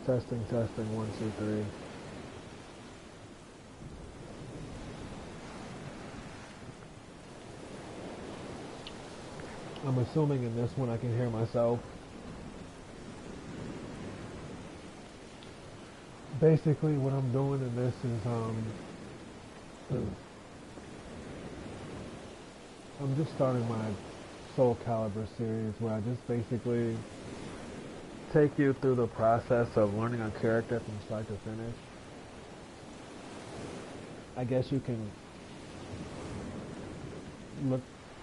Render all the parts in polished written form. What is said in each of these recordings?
Testing, testing, one, two, three. I'm assuming in this one I can hear myself. Basically what I'm doing in this is I'm just starting my Soulcaliber series where I just basically take you through the process of learning a character from start to finish. I guess you can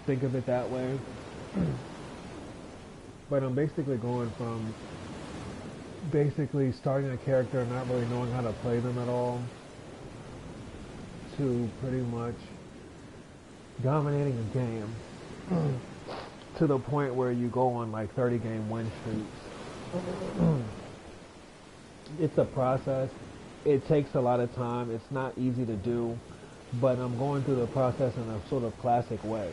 think of it that way. But I'm basically going from basically starting a character and not really knowing how to play them at all to pretty much dominating a game to the point where you go on like 30 game win streaks. It's a process. It takes a lot of time. It's not easy to do, but I'm going through the process in a sort of classic way.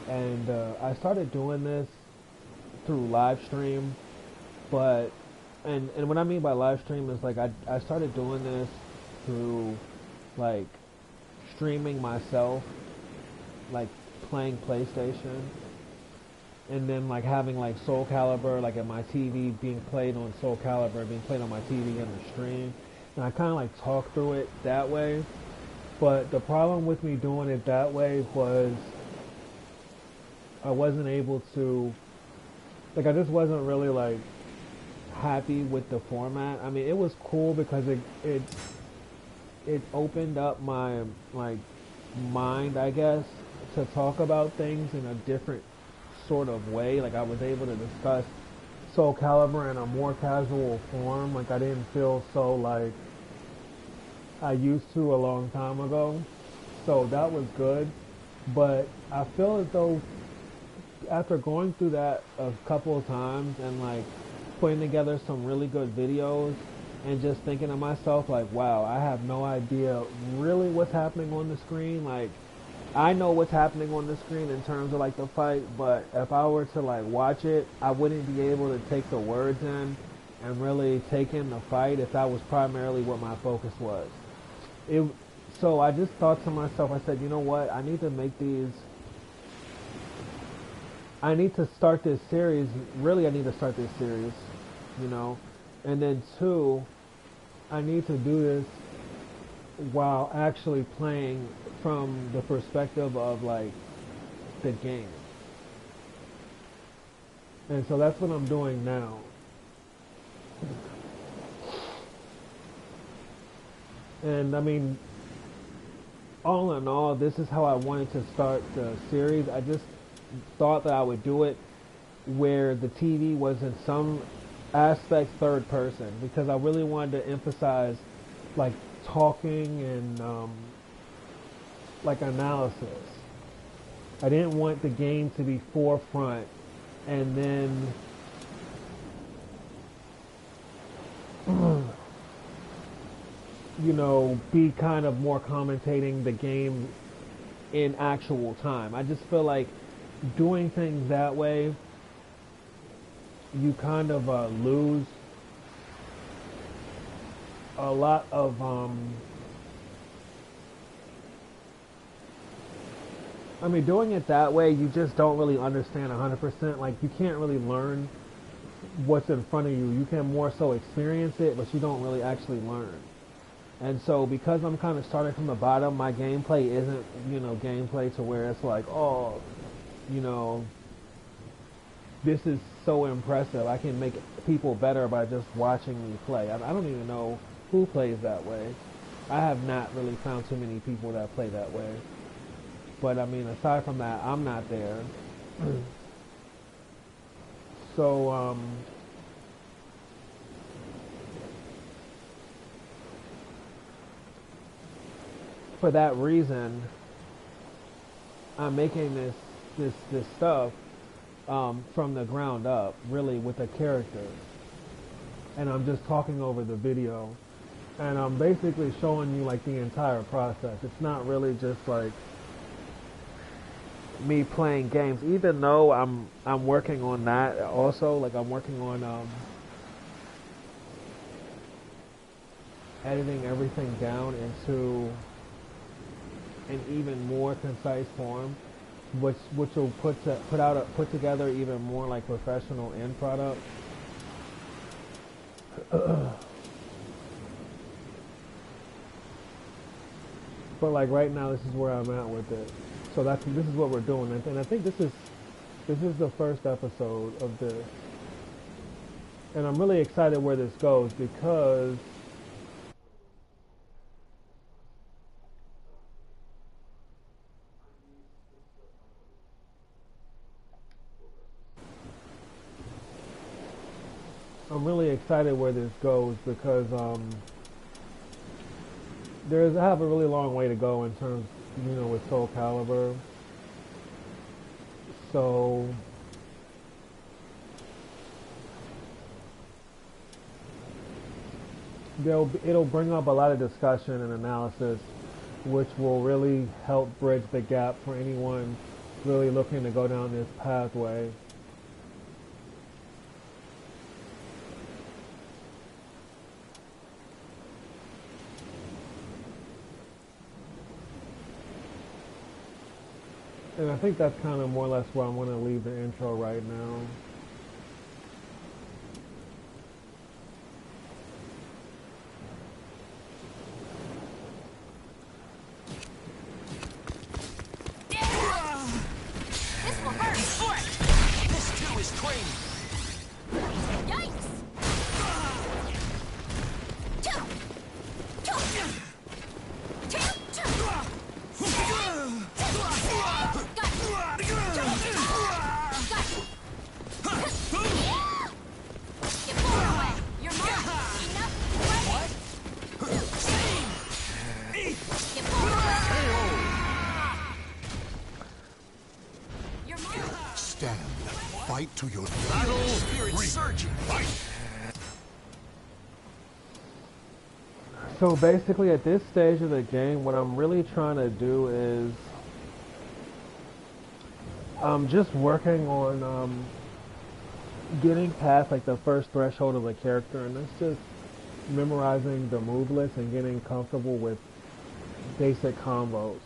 And I started doing this through live stream, but and what I mean by live stream is like I started doing this through like streaming myself, like playing PlayStation, and then like having like Soulcaliber like at my TV being played on Soulcaliber, being played on my TV in the stream, and I kind of like talk through it that way. But the problem with me doing it that way was I wasn't able to, like I just wasn't really like happy with the format. I mean, it was cool because it opened up my like mind, I guess, to talk about things in a different sort of way. Like I was able to discuss Soulcaliber in a more casual form. Like I didn't feel so like I used to a long time ago. So that was good. But I feel as though after going through that a couple of times and like putting together some really good videos and just thinking to myself like, wow, I have no idea really what's happening on the screen. Like I know what's happening on the screen in terms of like the fight, but if I were to like watch it, I wouldn't be able to take the words in and really take in the fight if that was primarily what my focus was. So I just thought to myself, I said, you know what, I need to start this series. Really, I need to start this series, you know. And then two, I need to do this while actually playing from the perspective of like the game. And so that's what I'm doing now. And I mean, all in all, this is how I wanted to start the series. I just thought that I would do it where the TV was in some aspect third person, because I really wanted to emphasize like talking and like analysis. I didn't want the game to be forefront and then you know, be kind of more commentating the game in actual time. I just feel like doing things that way, you kind of lose a lot of I mean, doing it that way, you just don't really understand 100%. Like, you can't really learn what's in front of you. You can more so experience it, but you don't really actually learn. And so, because I'm kind of starting from the bottom, my gameplay isn't, you know, gameplay to where it's like, oh, you know, this is so impressive. I can make people better by just watching me play. I don't even know who plays that way. I have not really found too many people that play that way. But I mean, aside from that, I'm not there. So, for that reason, I'm making this stuff from the ground up, really, with a character. And I'm just talking over the video. And I'm basically showing you like the entire process. It's not really just like me playing games, even though I'm working on that also. Like I'm working on editing everything down into an even more concise form, which will put together even more like professional end product. But like right now, this is where I'm at with it. So this is what we're doing, and I think this is the first episode of this, and I'm really excited where this goes because I have a really long way to go in terms, with Soulcaliber. So it'll bring up a lot of discussion and analysis, which will really help bridge the gap for anyone really looking to go down this pathway. And I think that's kind of more or less where I'm going to leave the intro right now. This will hurt. This too is training. Yikes! Stand. Fight to your battle. Spirit surging. Fight. So basically at this stage of the game, what I'm really trying to do is I'm just working on getting past like the first threshold of a character, and that's just memorizing the move list and getting comfortable with basic combos.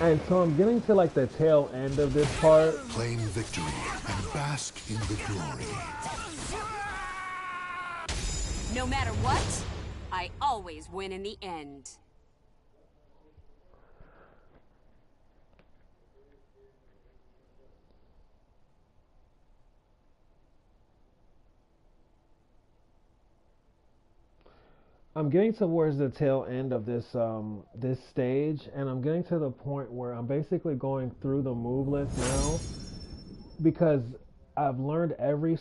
And so I'm getting to like the tail end of this part. Claim victory and bask in the glory. No matter what, I always win in the end. I'm getting towards the tail end of this this stage, and I'm getting to the point where I'm basically going through the move list now because I've learned every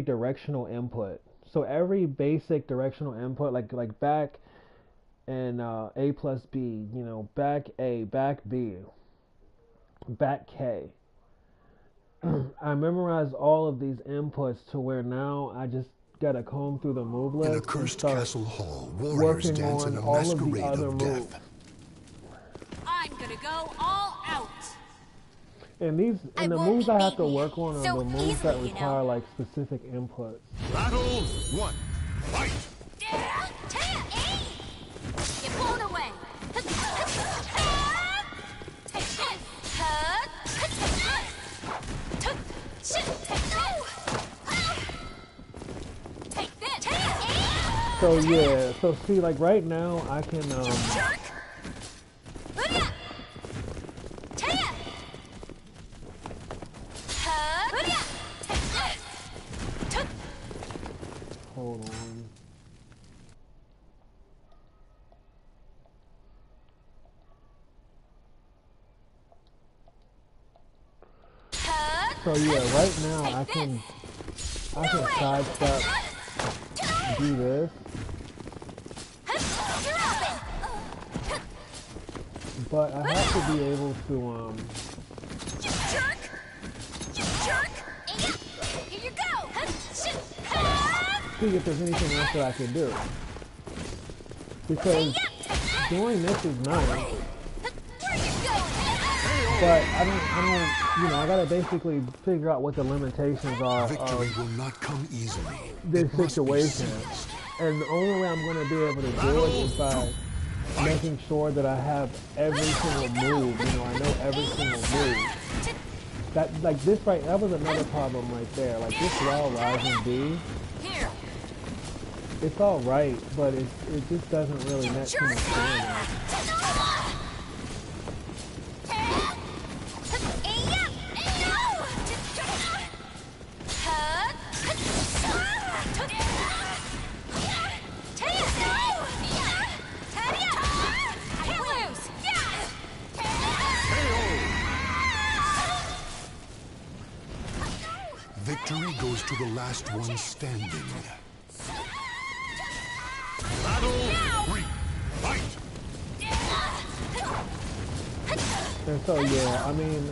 directional input. So every basic directional input, like back and A plus B, back A, back B, back K. I memorized all of these inputs to where now I just gotta comb through the move list. In a cursed castle hall, warriors dance in a masquerade of death. I'm gonna go all out. And the moves I have to work on are the moves that require like specific inputs. Battle 1. Fight! Get blown away. Take this. So yeah, so see, like right now I can hold on. So yeah, right now I can sidestep, do this, but I have to be able to You jerk! You jerk! Here you go! see if there's anything else that I can do. Because doing this is nice, Where you going? but I don't, you know, I gotta basically figure out what the limitations are Victory of will not come easily. this It must be situation. seized. And the only way I'm gonna be able to do it is by making sure that I have every single move. You know, I know every single move. That, like this right, that was another problem right there. Like this raw rising B, Here. it's all right, but it just doesn't really net too much damage. Victory goes to the last one standing. Fight! And so yeah, I mean,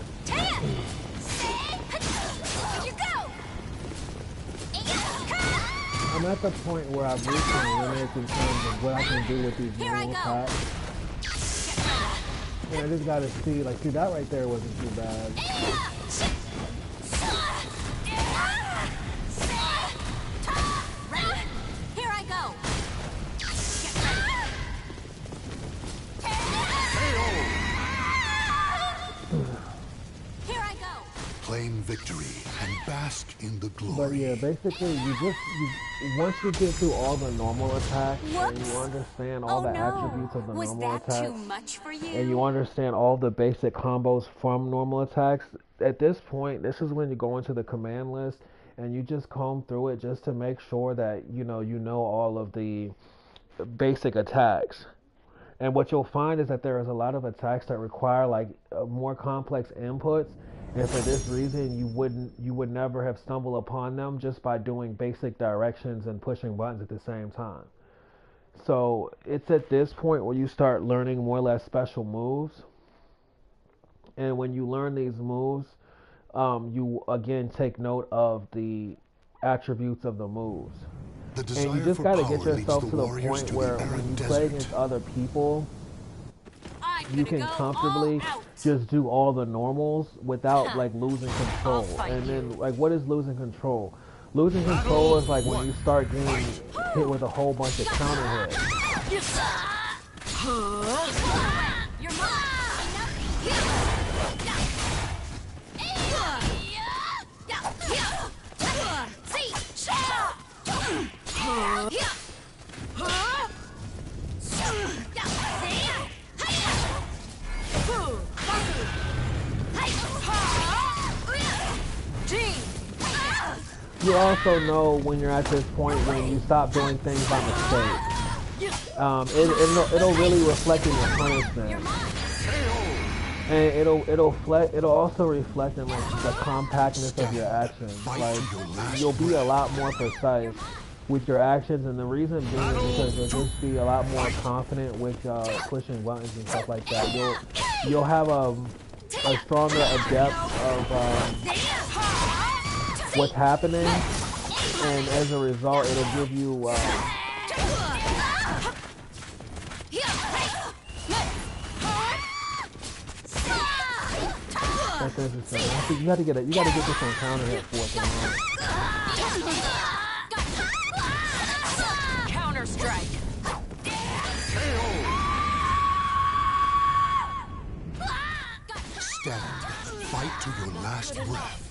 I'm at the point where I've reached my limits in terms of what I can do with these normal attacks. And I just gotta see, like, see that right there wasn't too bad. Here I go. Here I go. Claim victory and bask in the glory. But yeah, basically, once you get through all the normal attacks and you understand all the attributes of the Was normal that attacks, too much for you? and you understand all the basic combos from normal attacks, at this point, this is when you go into the command list and you just comb through it just to make sure that you know all of the basic attacks. And what you'll find is that there is a lot of attacks that require like more complex inputs, and for this reason, you would never have stumbled upon them just by doing basic directions and pushing buttons at the same time. So it's at this point where you start learning more or less special moves, and when you learn these moves, you again take note of the attributes of the moves. The And desire you just for gotta power get leads yourself to the warriors point to where the when arid you play desert. against other people, I'm you gonna can go comfortably all out. just do all the normals without like losing control. fight And then you. like, what is losing control? Losing control is like when you start getting hit with a whole bunch of counter hits. You're mine. You also know when you're at this point when you stop doing things by mistake. It'll really reflect in your punishment, and it'll also reflect in like the compactness of your actions. Like you'll be a lot more precise with your actions, and the reason being is because you'll just be a lot more confident with pushing buttons and stuff like that. You'll have a stronger depth of what's happening, and as a result, it'll give you. That's interesting. You gotta get this on counter hit for it. Counter strike. Stand. Fight to your last breath.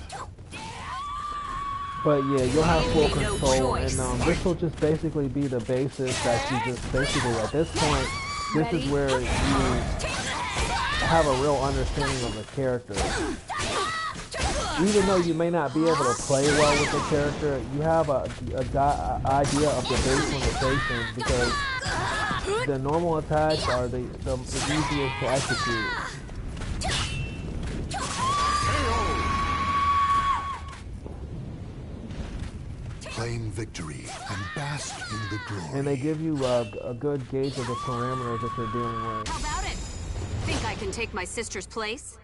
But yeah, you'll have full control, and choice. this will just basically be the basis that you just basically at this point. This is where you have a real understanding of the character. Even though you may not be able to play well with the character, you have a idea of the base limitations because the normal attacks are the easiest to execute. Claim victory and bask in the glory. And they give you a good gauge of the parameters that you're dealing with. How about it? think I can take my sister's place?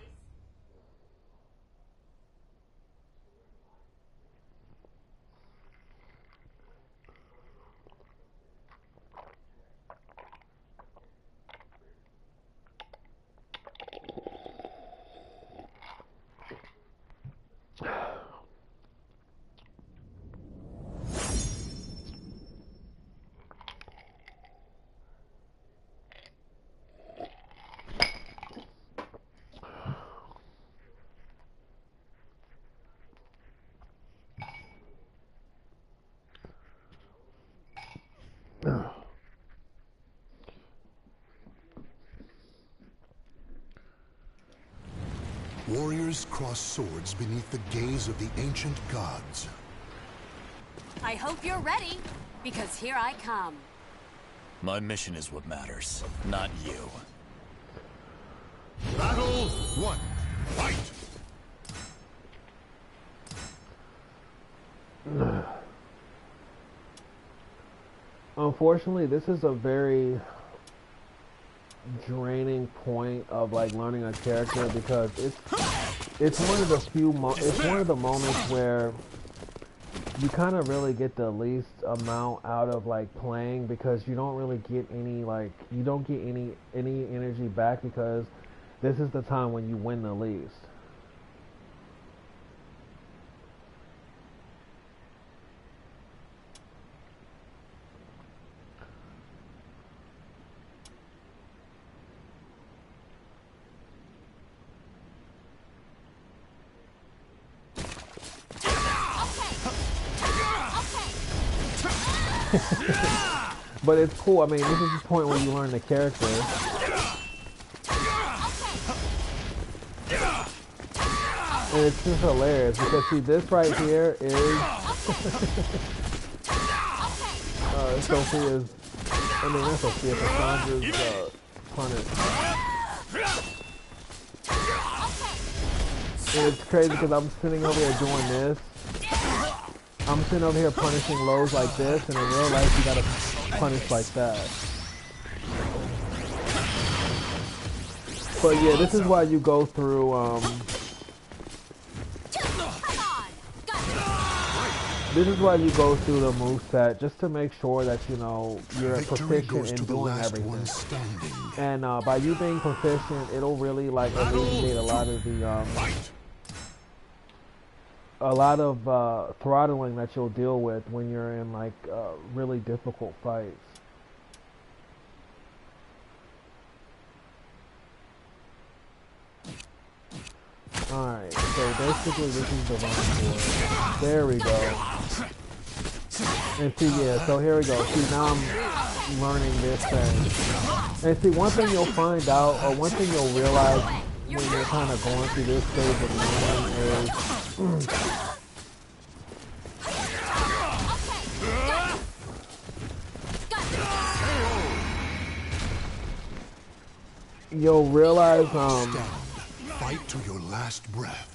Warriors cross swords beneath the gaze of the ancient gods. I hope you're ready, because here I come. My mission is what matters, not you. Battle 1. Fight! Unfortunately, this is a very draining point of like learning a character, because it's one of the it's one of the moments where you kind of really get the least amount out of like playing, because you don't really get any you don't get any energy back, because this is the time when you win the least. But it's cool. I mean, this is the point where you learn the character. And it's just hilarious, because see, this right here is Sophia's, I mean, not Sophia, Cassandra's punish. And it's crazy because I'm sitting over here doing this. I'm sitting over here punishing lows like this, and in real life you gotta punish like that. But yeah, this is why you go through this is why you go through the moveset, just to make sure that you know you're proficient in doing everything. And by you being proficient, it'll really like alleviate a lot of the throttling that you'll deal with when you're in like really difficult fights. Alright, so basically this is Divine Force. There we go. And see, yeah, so here we go. See, now I'm learning this thing. And see, one thing you'll find out, or one thing you'll realize when you're kind of going through this stage of learning is you'll realize fight to your last breath.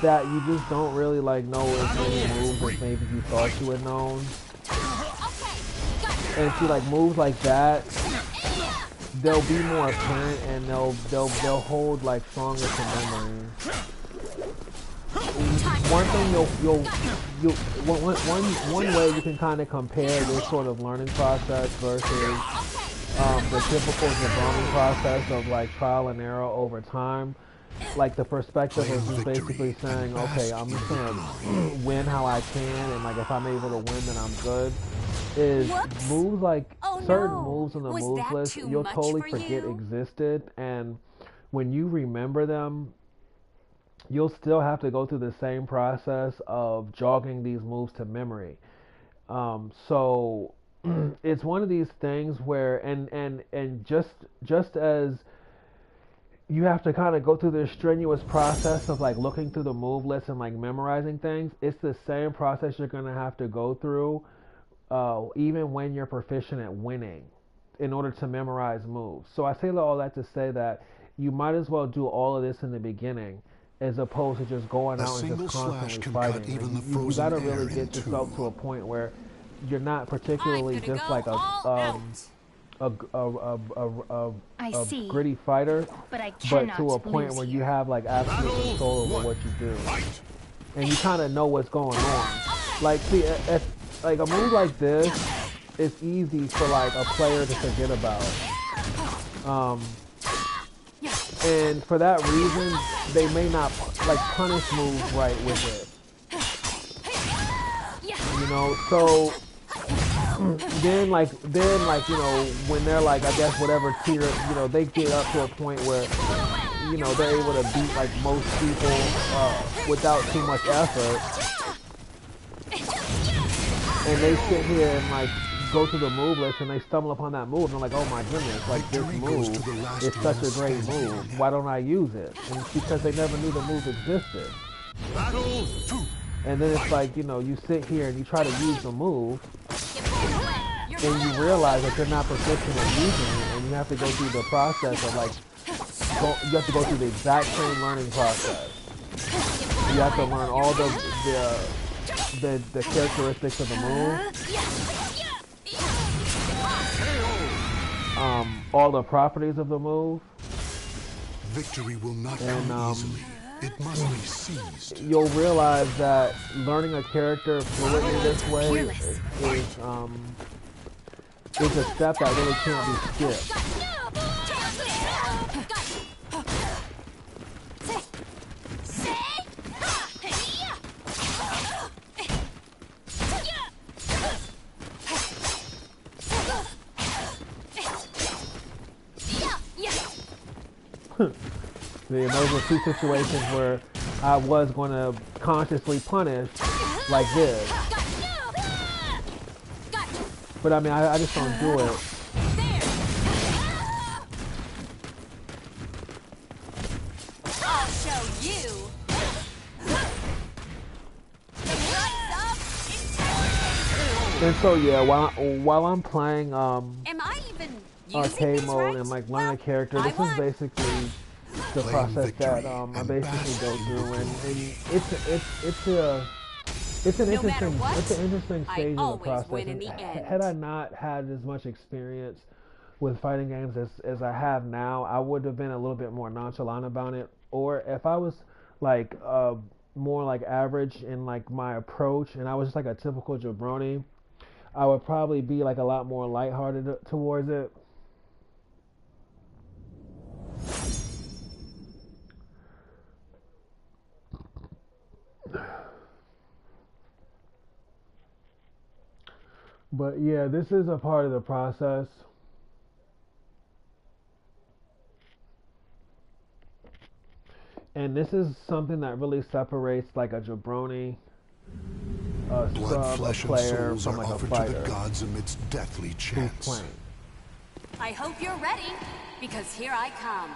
That you just don't really like know as many moves as maybe you thought you had known. And see, like moves like that, they'll be more apparent, and they'll hold like stronger to memory. One thing one way you can kind of compare this sort of learning process versus the typical debugging process of like trial and error over time. Like the perspective of just basically saying, okay, I'm just gonna win how I can, and like if I'm able to win, then I'm good. Is moves like certain moves in the moves list you'll totally forget existed, and when you remember them, you'll still have to go through the same process of jogging these moves to memory. So it's one of these things where and just as you have to kind of go through this strenuous process of like looking through the move list and like memorizing things, it's the same process you're going to have to go through even when you're proficient at winning in order to memorize moves. So I say all that to say that you might as well do all of this in the beginning as opposed to just going out and just constantly fighting. You got to really get yourself to a point where you're not particularly just like I a see. gritty fighter, But I but cannot to a point lose where here. you have like absolute control over what you do, and you kind of know what's going on. Like, see, if like a move like this, it's easy for like a player to forget about. And for that reason, they may not like punish moves right with it. You know, so then like you know, when they're like, I guess whatever tier, you know, they get up to a point where, you know, they're able to beat like most people without too much effort, and they sit here and like go to the move list and they stumble upon that move and they're like, oh my goodness, like this move is such a great move, why don't I use it? And it's because they never knew the move existed. And then it's like, you know, you sit here and you try to use the move and you realize that you're not proficient at using it, and you have to go through the process of like, you have to go through the exact same learning process. You have to learn all the characteristics of the move, all the properties of the move. Victory will not come easily. It must be seized. You'll realize that learning a character fluently this way is a step that really can't be skipped. See, and those were two situations where I was going to consciously punish like this. But I mean, I just don't do it. I'll show you. And so yeah, while I'm playing Am I even arcade mode right? and like learning a character, this is basically the process that I basically go through, and it's an interesting stage of the process. And had I not had as much experience with fighting games as I have now, I would have been a little bit more nonchalant about it. Or if I was like more like average in like my approach, and I was just like a typical jabroni, I would probably be like a lot more lighthearted towards it. But yeah, this is a part of the process. And this is something that really separates like a jabroni, a Blood, scrub, a flesh, player and souls from are like a offered to fighter the gods amidst deathly who's chants. playing. I hope you're ready, because here I come.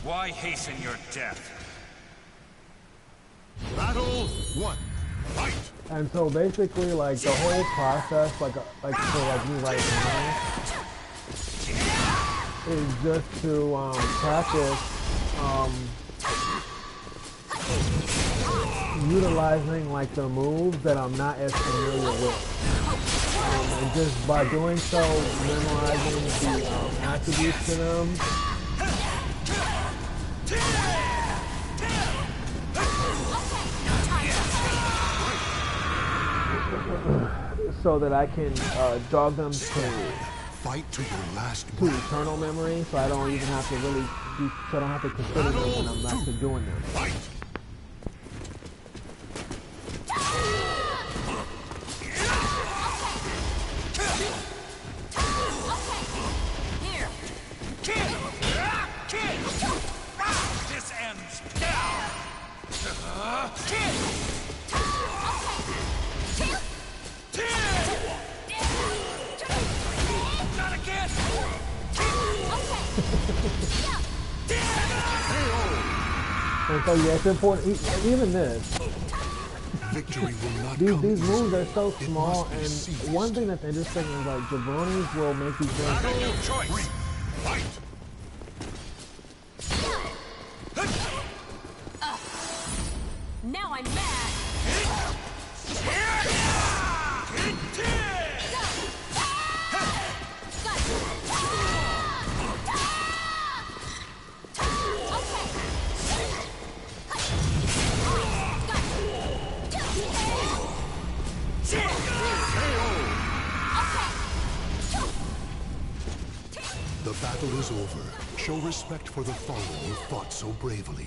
Why hasten your death? Battle 1. Fight! And so basically, like the whole process, like for like me right now, is just to practice utilizing like the moves that I'm not as familiar with. And just by doing so, memorizing the attributes to them. So that I can jog them Fight to your last to breath. eternal memory, so I don't even have to really so I don't have to consider them when I'm actually doing them. This ends now. Not again. And so yeah, it's important. Even this, Victory will not these come moves easily. are so It small, must be and seized. one thing that's interesting is like jabronis will make you think. No choice. Fight! Now I'm mad. The battle is over. Show respect for the fallen who fought so bravely.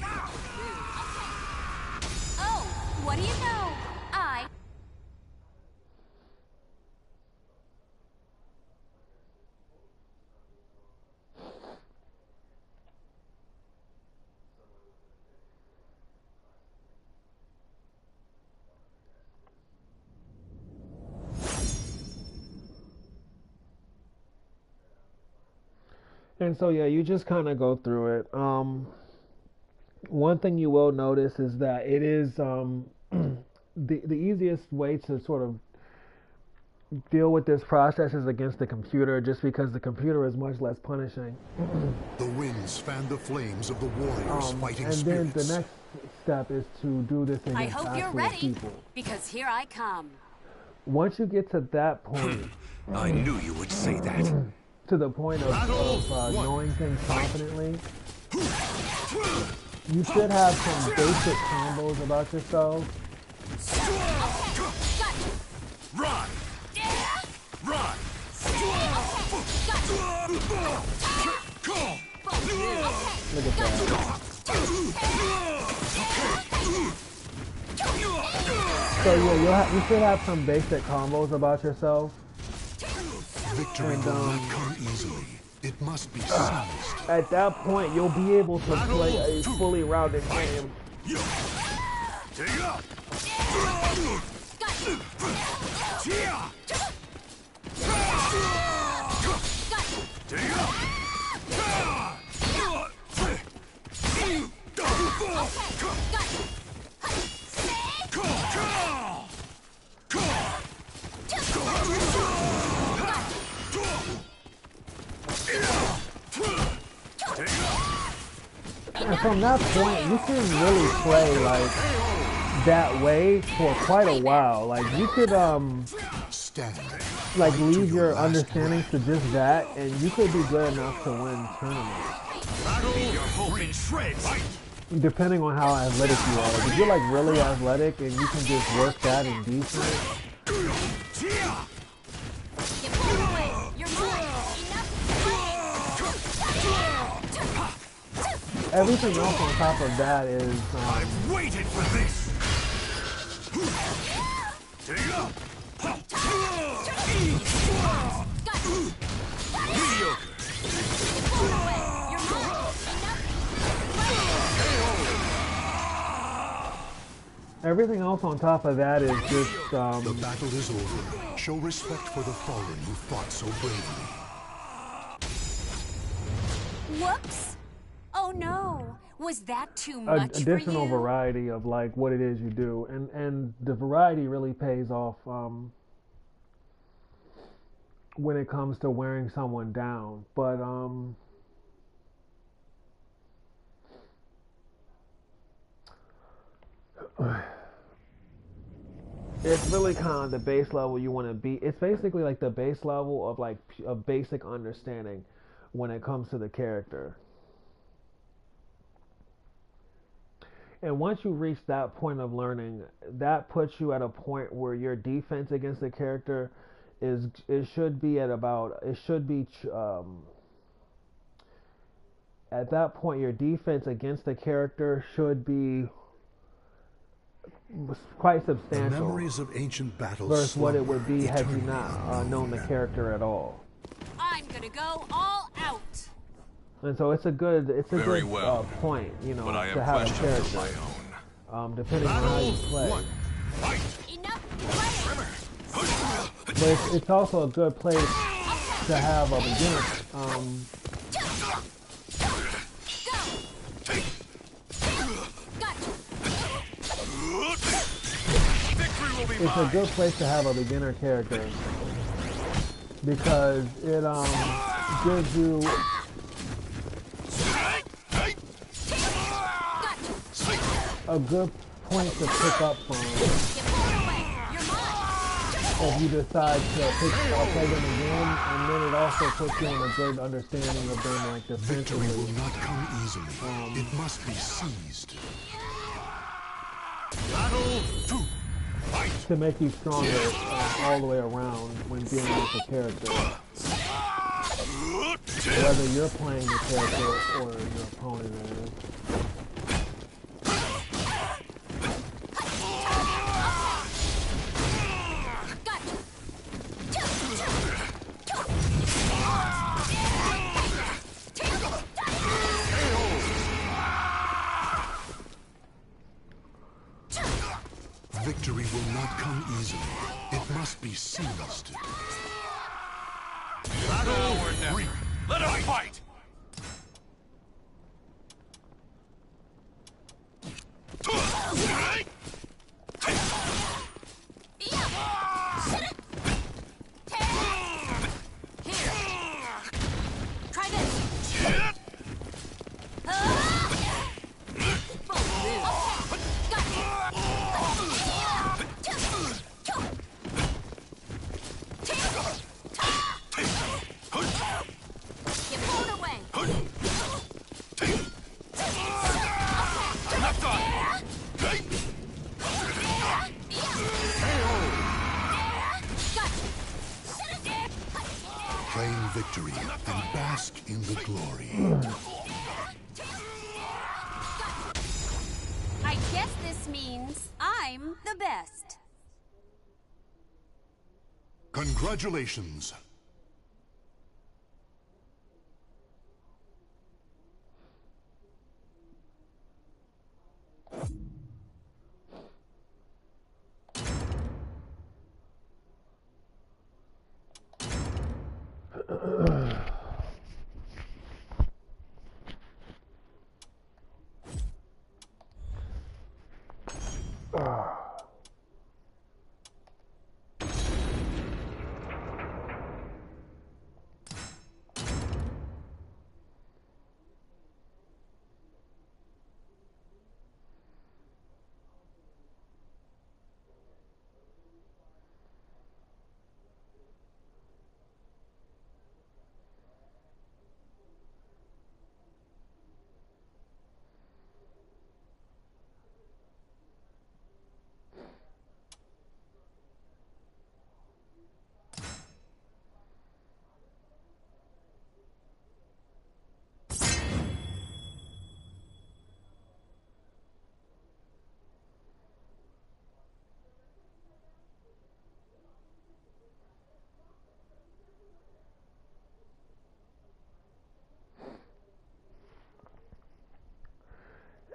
Oh, what do you know? I... And so yeah, you just kind of go through it. One thing you will notice is that it is the easiest way to sort of deal with this process is against the computer, just because the computer is much less punishing. The winds fan the flames of the warriors fighting and spirits. then the next step is to do this I against hope you're actual ready, people. because here I come. Once you get to that point, I knew you would say that. to the point of knowing things confidently, you should have some basic combos about yourself. Run! Run! Look at that. So yeah, you should have some basic combos about yourself. Victory will not come easily. It must be seized. At that point, you'll be able to play a fully rounded game. Take up! And from that point, you can really play like that way for quite a while. Like you could Stand. like To leave your your last understanding to just that, and you could be good enough to win tournaments. Leave your hope in shreds! Depending on how athletic you are. If you're like really athletic and you can just work that in defense, everything else on top of that is I've waited for this! Take up! everything else on top of that is just The battle is over. Show respect for the fallen who fought so bravely. Whoops! Oh no! Was that too much additional for you? variety of like what it is you do, and the variety really pays off when it comes to wearing someone down. But it's really kind of the base level you want to be. It's basically like the base level of like a basic understanding when it comes to the character. And once you reach that point of learning, that puts you at a point where your defense against the character it should be at that point your defense against the character should be quite The substantial memories of ancient battles versus what it would be slumber had you eternally not in known the memory. character at all. I'm gonna go all out. And so it's a good Very well. point, you know, But I to have have a questions of character. my own. Depending on how you play. Enough playing. But it's also a good place to have a beginner. Victory will be It's a good place to have a beginner character because it gives you a good point to pick up from if you decide to play them again, and then it also puts you in a good understanding of them like Victory will defensively. not come easily. It must be seized. battle 2. To make you stronger all the way around when dealing with the character. whether you're playing the character or your opponent is. Victory will not come easily. It must be seized. Battle or never. Let us fight! Try this. Get pulled away. Left on! Claim victory and bask in the glory. I guess this means I'm the best. Congratulations.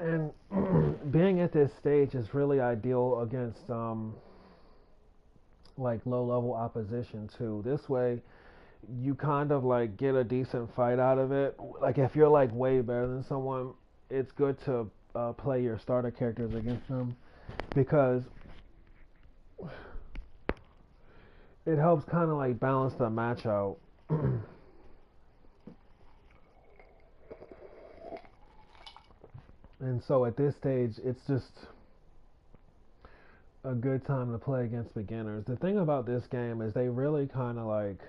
And being at this stage is really ideal against like low level opposition too. This way you kind of like get a decent fight out of it. Like if you're like way better than someone, it's good to play your starter characters against them because it helps kind of like balance the match out. And so at this stage, it's just a good time to play against beginners. The thing about this game is they really kind of like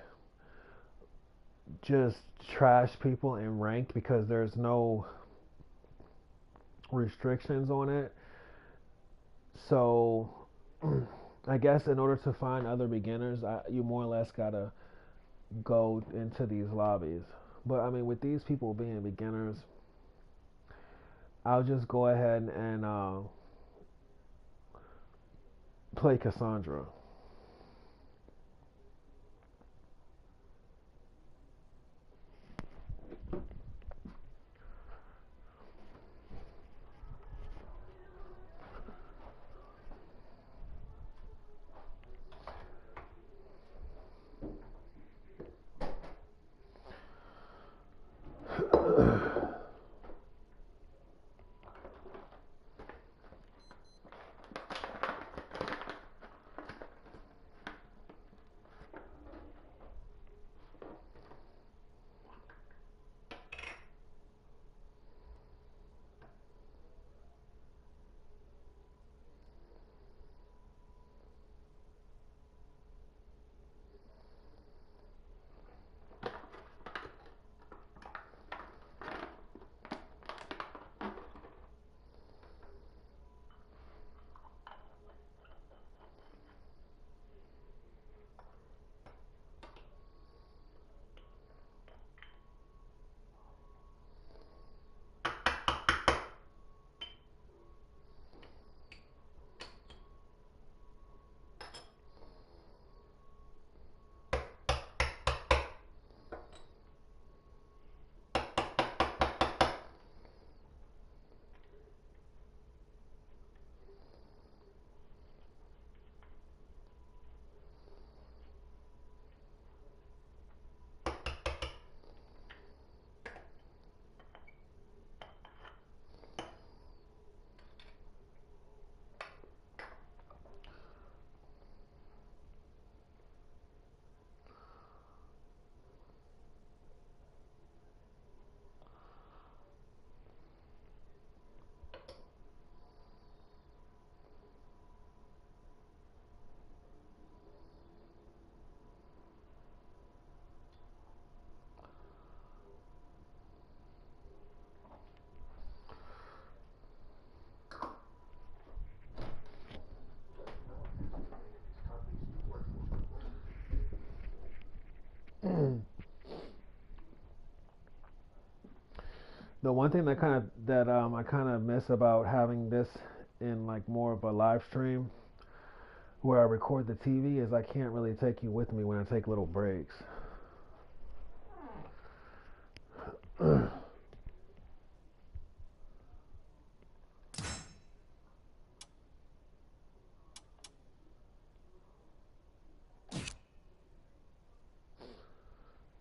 just trash people in ranked because there's no restrictions on it. So I guess in order to find other beginners, you more or less gotta go into these lobbies. But I mean, with these people being beginners, I'll just go ahead and play Cassandra. The one thing that I kind of miss about having this in like more of a live stream where I record the TV is I can't really take you with me when I take little breaks.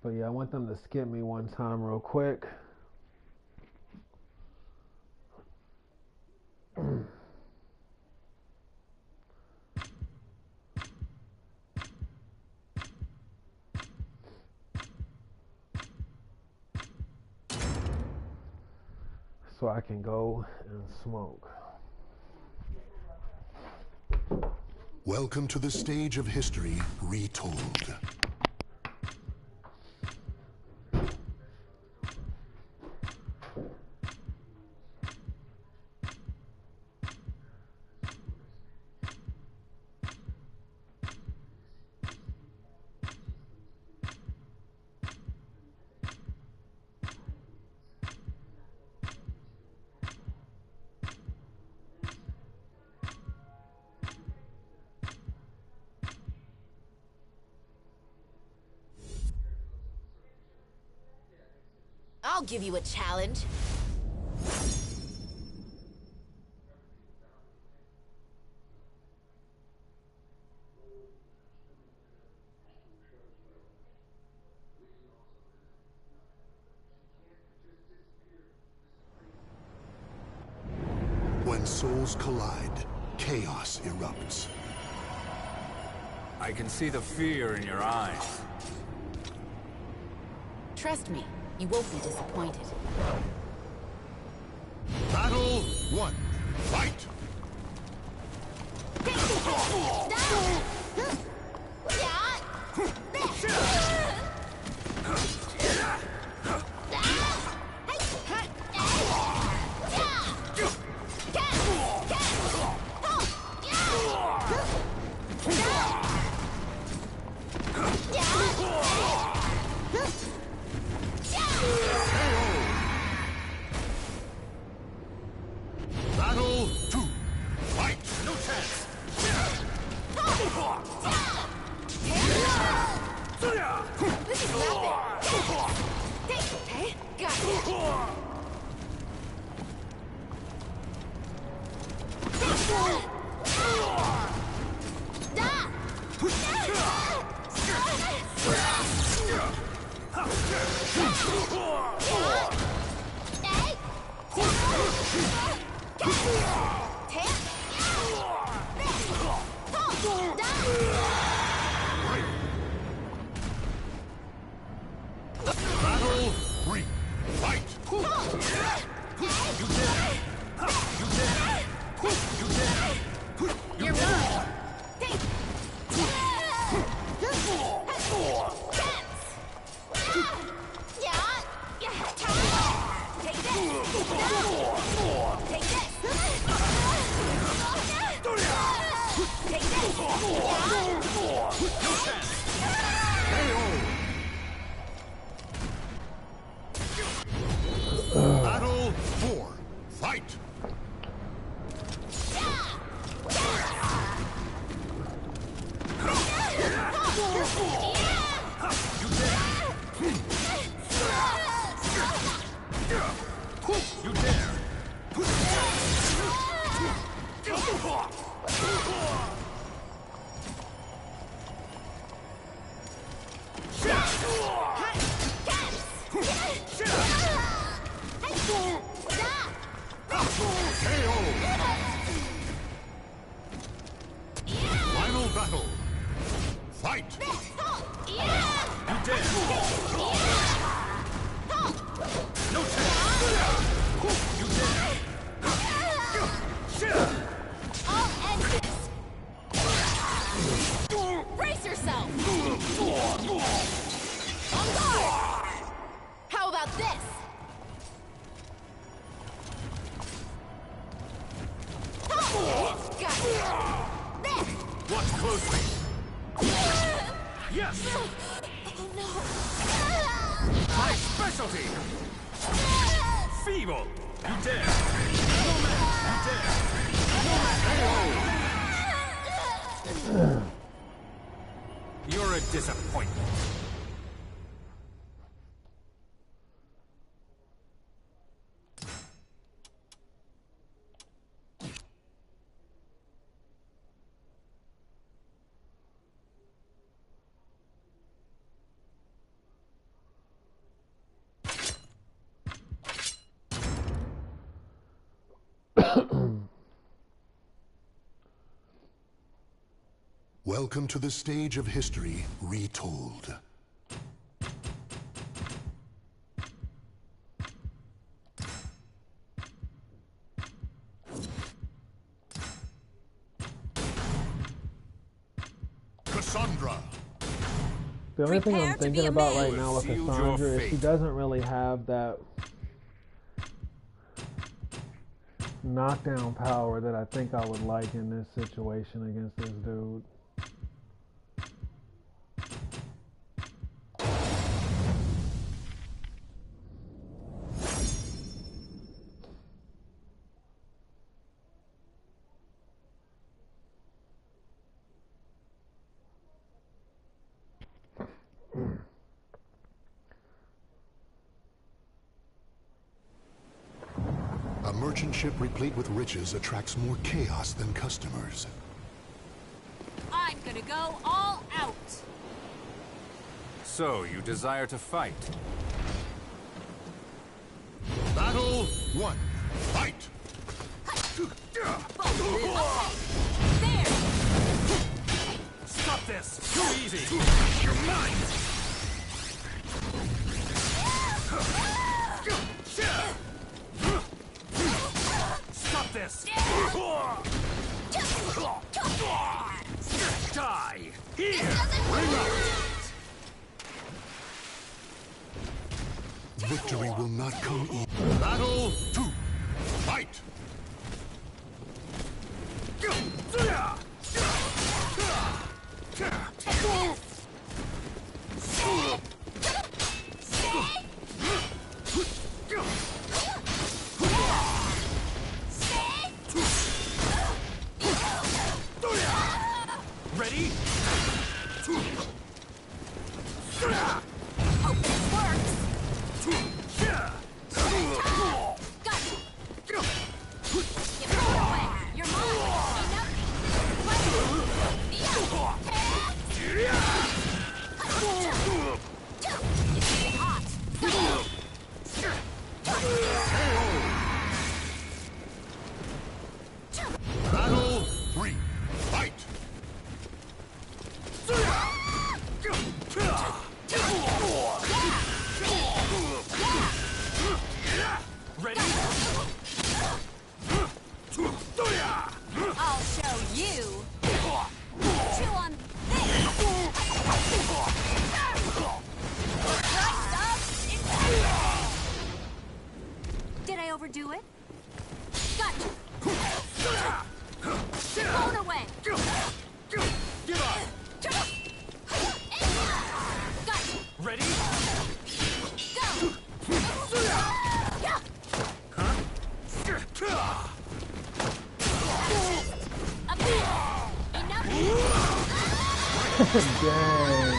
But yeah, I want them to skip me one time real quick. So I can go and smoke. Welcome to the stage of history retold. I'll give you a challenge. When souls collide, chaos erupts. I can see the fear in your eyes. Trust me, you won't be disappointed. Battle 1. Fight! Battle 2. Fight! No chance! This is nothing. Hey, got it. Battle 3. Fight! You dare! You dare! You dare! You're mine. Battle 4. Fight! You dare! Final battle. Fight! You dare! No chance! You dare! I'll end this. Brace yourself. On guard. How about this? Got it. There. Watch closely! Yes! Oh no. My specialty! feeble. You dare. No match. You dare. No match. You're a disappointment. Welcome to the stage of history retold. Cassandra. The only thing Prepare I'm to be thinking about right amazed. now with Sealed your Cassandra is she fate. doesn't really have that knockdown power that I think I would like in this situation against this dude. A merchant ship replete with riches attracts more chaos than customers. I'm gonna go all out. So, you desire to fight? Battle 1. Fight! There. Stop this! Too easy! You're mine! Stop this! Die! Here! Bring up! Victory will not come easy. Battle 2. Fight! Ready? Hope this works. Gotcha. Get thrown away. You're mine. Enough. It's getting hot. Battle 3. Fight! Ready? I'll show you. Chew on this. Did I overdo it? Gotcha. Thrown away. Give up! Gotcha. Ready? Go. A bit. Enough. Dang.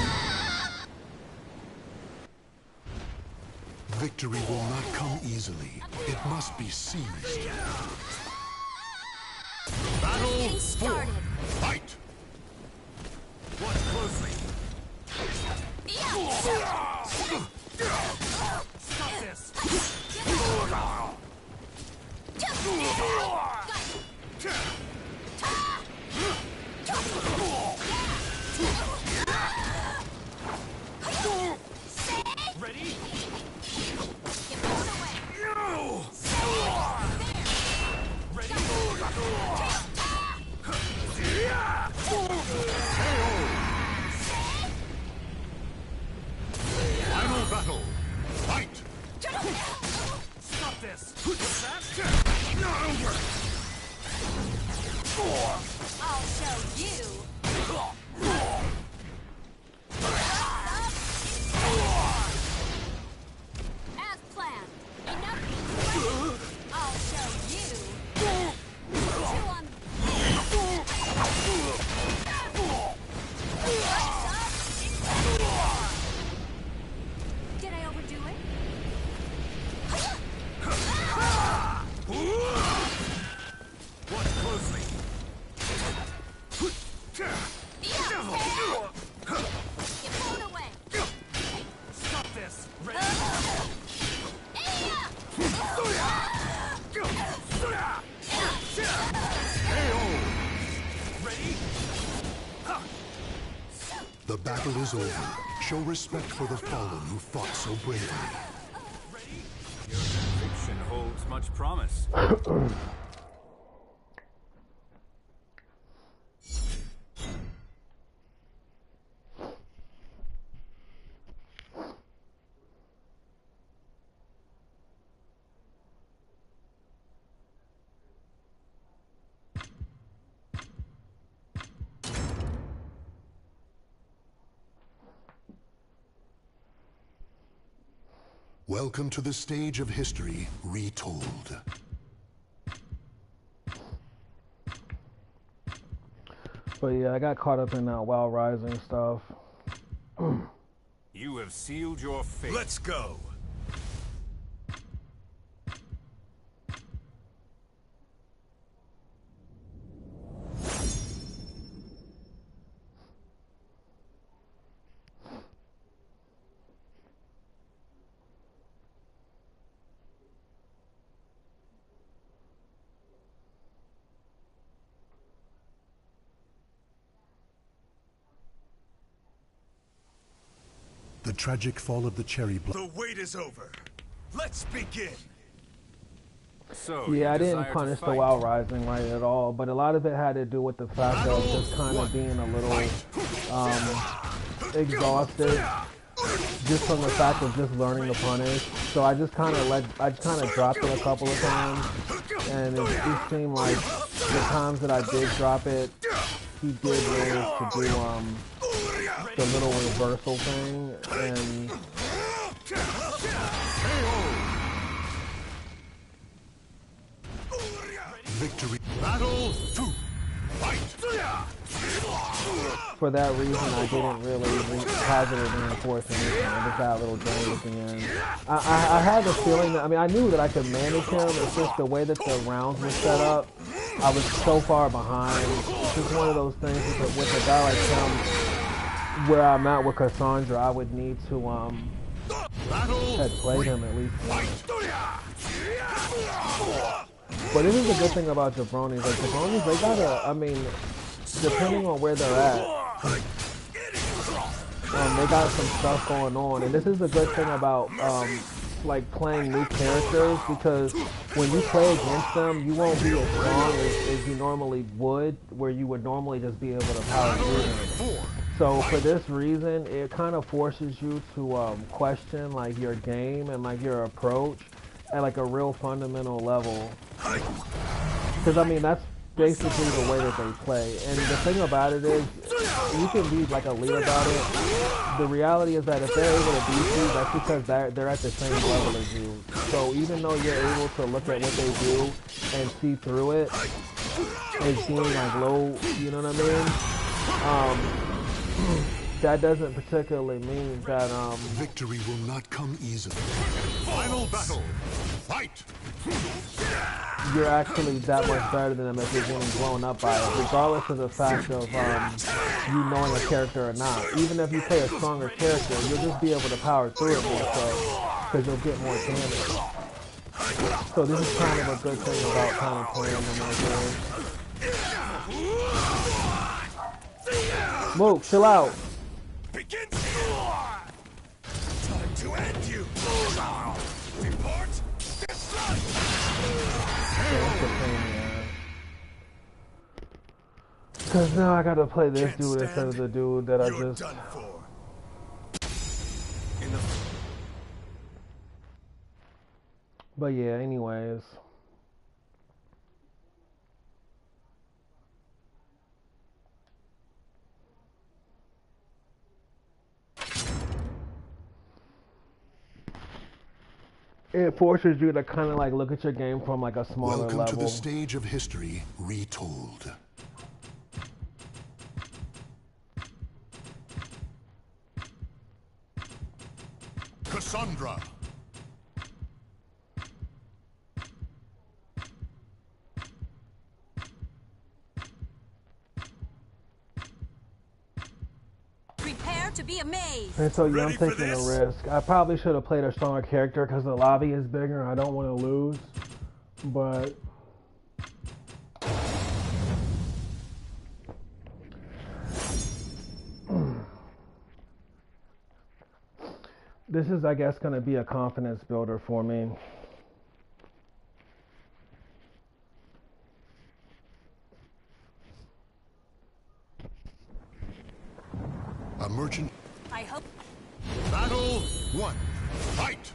Victory will not come easily. It must be seized. Battle Getting 4. started. Fight! Watch closely. Stop this! Ready? No! Ready? Final battle. Fight! Stop this! What's that? Not over! I'll show you. As planned. Enough. The battle is over. Show respect for the fallen who fought so bravely. Your conviction holds much promise. Welcome to the stage of history retold. But yeah, I got caught up in that WoW Rising stuff. You have sealed your fate. Let's go. The tragic fall of the cherry blossom. The wait is over. Let's begin. So, Yeah, you I didn't desire to punish the fight. WoW Rising right at all, but a lot of it had to do with the fact of just kind of being a little exhausted, just from the fact of just learning to punish. So I just kind of dropped it a couple of times, and it seemed like the times that I did drop it, he did manage to do the little reversal thing, and Victory. Battle 2. Fight. for that reason I didn't really positive reinforce anything. I just got a little drained at the end. I had the feeling that, I mean, I knew that I could manage him. It's just the way that the rounds were set up. I was so far behind. It's just one of those things with a guy like him, where I'm at with Cassandra, I would need to had played him at least once. But this is a good thing about jabronis. Like jabronis, they gotta, I mean, depending on where they're at, they got some stuff going on. And this is a good thing about like playing new characters, because when you play against them, you won't be as strong as you normally would, where you would normally just be able to power through them. So for this reason, it kind of forces you to question like your game and like your approach at like a real fundamental level. Because I mean, that's basically the way that they play. And the thing about it is, you can be like a lead about it. The reality is that if they're able to beat you, that's because they're at the same level as you. So even though you're able to look at what they do and see through it as being like low, you know what I mean? That doesn't particularly mean that Victory will not come easily. Final battle. Fight. you're actually that much better than them if you're getting blown up by it, regardless of the fact of you knowing a character or not. Even if you play a stronger character, you'll just be able to power through it more so, because you'll get more damage. So this is kind of a good thing about kind of playing them like this. Mook, chill out. Begin. Time to end you. Depart. Because now I gotta play this dude instead of the dude that I You're just... done for. But yeah, anyways. It forces you to kind of like look at your game from like a smaller Welcome level. to the stage of history retold. Cassandra. Prepare to be amazed. And so yeah, I'm Ready for taking a this? risk. I probably should have played a stronger character because the lobby is bigger. I don't want to lose, but This is, I guess, going to be a confidence builder for me. A merchant. I hope. Battle 1. Fight!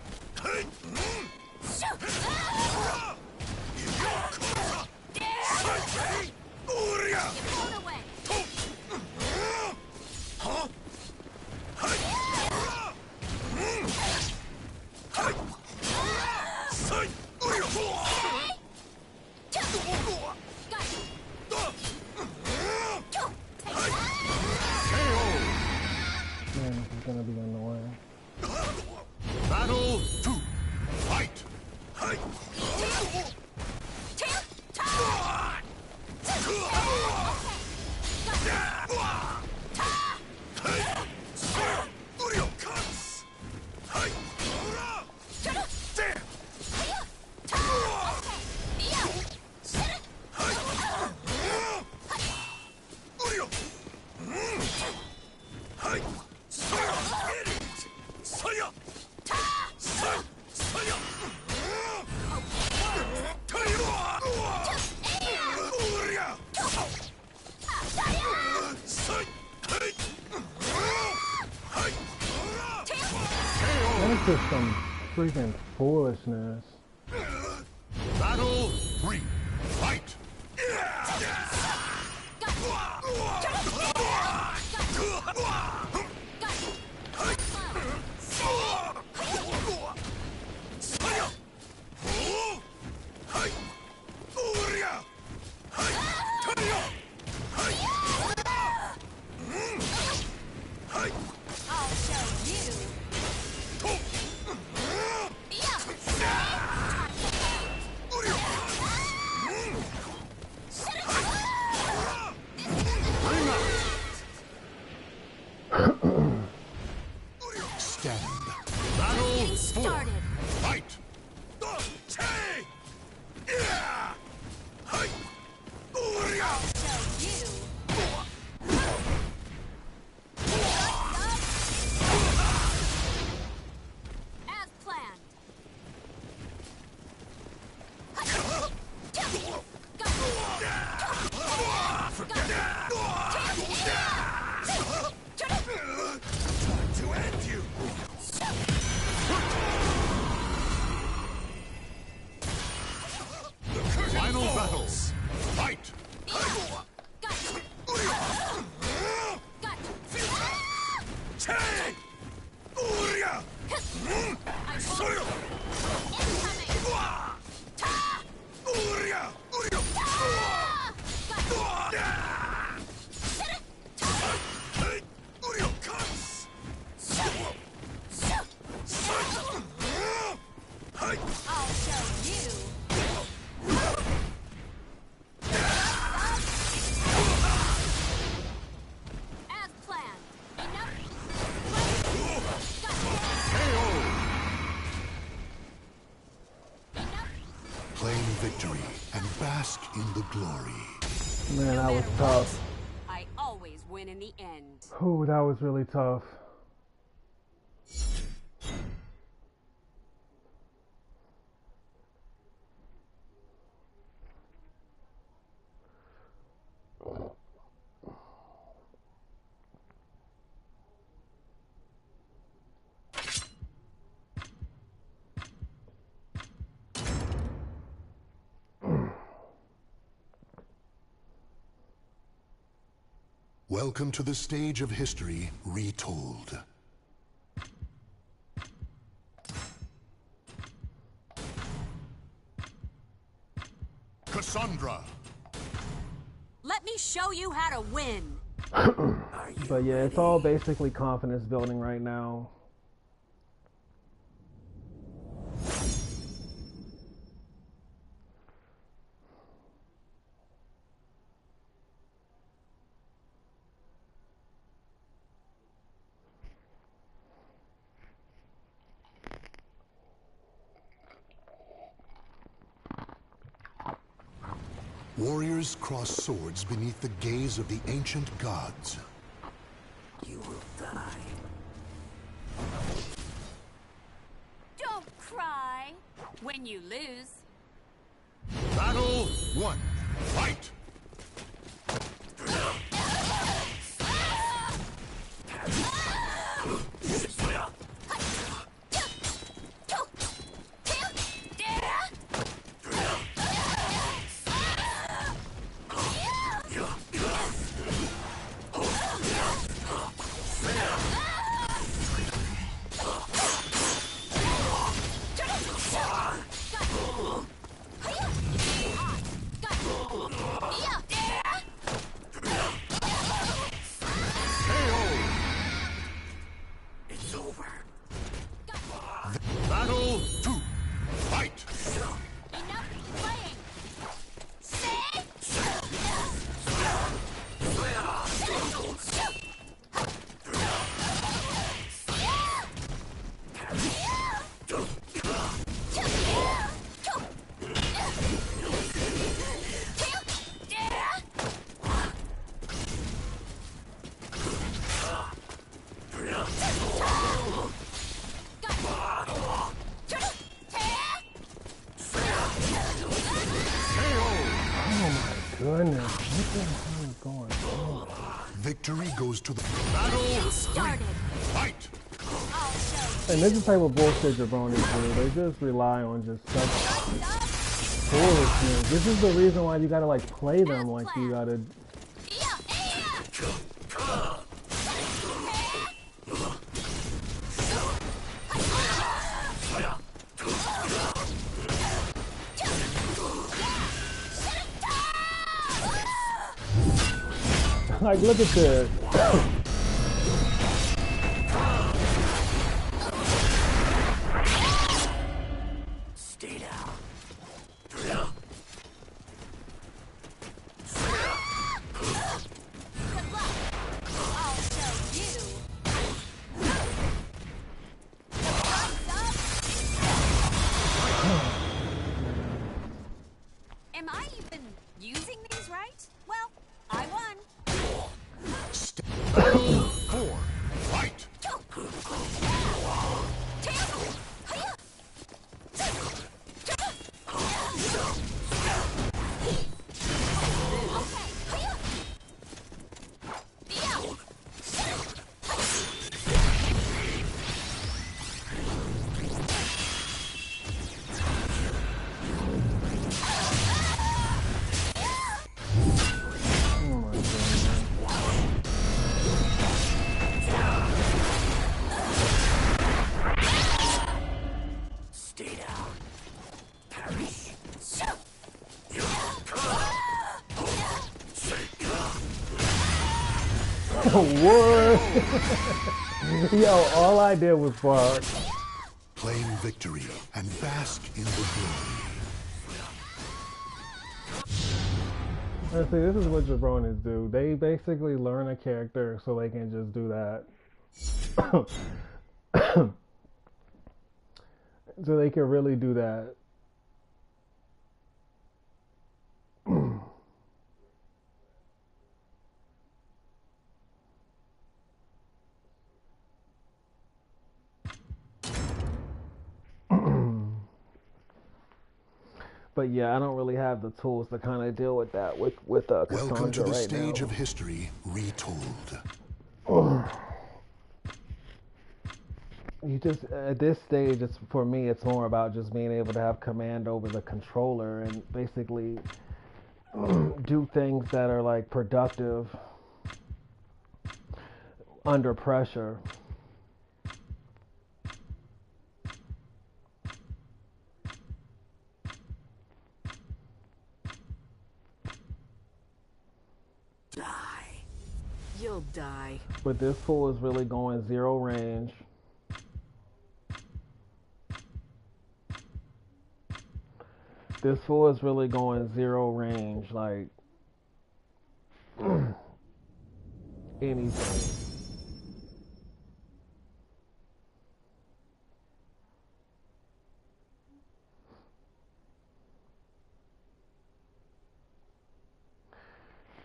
Blown away. Man, this is going to be annoying. Battle 2. Fight! That's just some freaking foolishness. Battle 3. Fight! I'll show you. Stand. Battle 4. Started. Fight! Show you. As planned. To end you! Final battles! Fight! I'll show you. As planned. Claim victory and bask in the glory. Man, that No was matter tough. what, I always win in the end. Ooh, that was really tough. Welcome to the stage of history retold. Cassandra! Let me show you how to win. But yeah, it's all basically confidence building right now. Warriors cross swords beneath the gaze of the ancient gods. You will die. When you lose. Battle 1. Fight! Battle 2. Fight! Enough playing. Goodness, what the hell is going on? Victory goes to the battle. Started. Fight! I'll show And this is the type of bullshit jabronis do. They just rely on just such foolishness. This is the reason why you gotta like play them like you gotta. Like, look at this. Stay down. Good luck. I'll show you. Am I even using these right? Well, I won. 4. Fight! Oh my god. Stay down. Perish. What? Yo, all I did was bark. Claim victory and bask in the glory. Let's see, this is what jabronis do. They basically learn a character so they can just do that. So they can really do that. But yeah, I don't really have the tools to kind of deal with that with Welcome to Cassandra the right stage now. of history retold. You just at this stage, it's for me. It's more about just being able to have command over the controller and basically do things that are like productive under pressure. Die. You'll die. But this fool is really going zero range. This fool is really going zero range, like anything.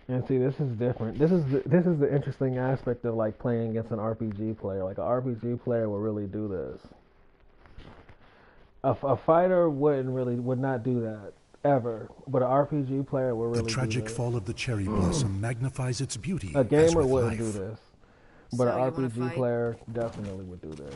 And see, this is different. This is the interesting aspect of like playing against an RPG player. Like an RPG player will really do this. A fighter would not do that ever, but an RPG player would The really do tragic this. fall of the cherry blossom magnifies its beauty. A as gamer with wouldn't life. do this, but So, an you wanna RPG fight? player definitely would do this.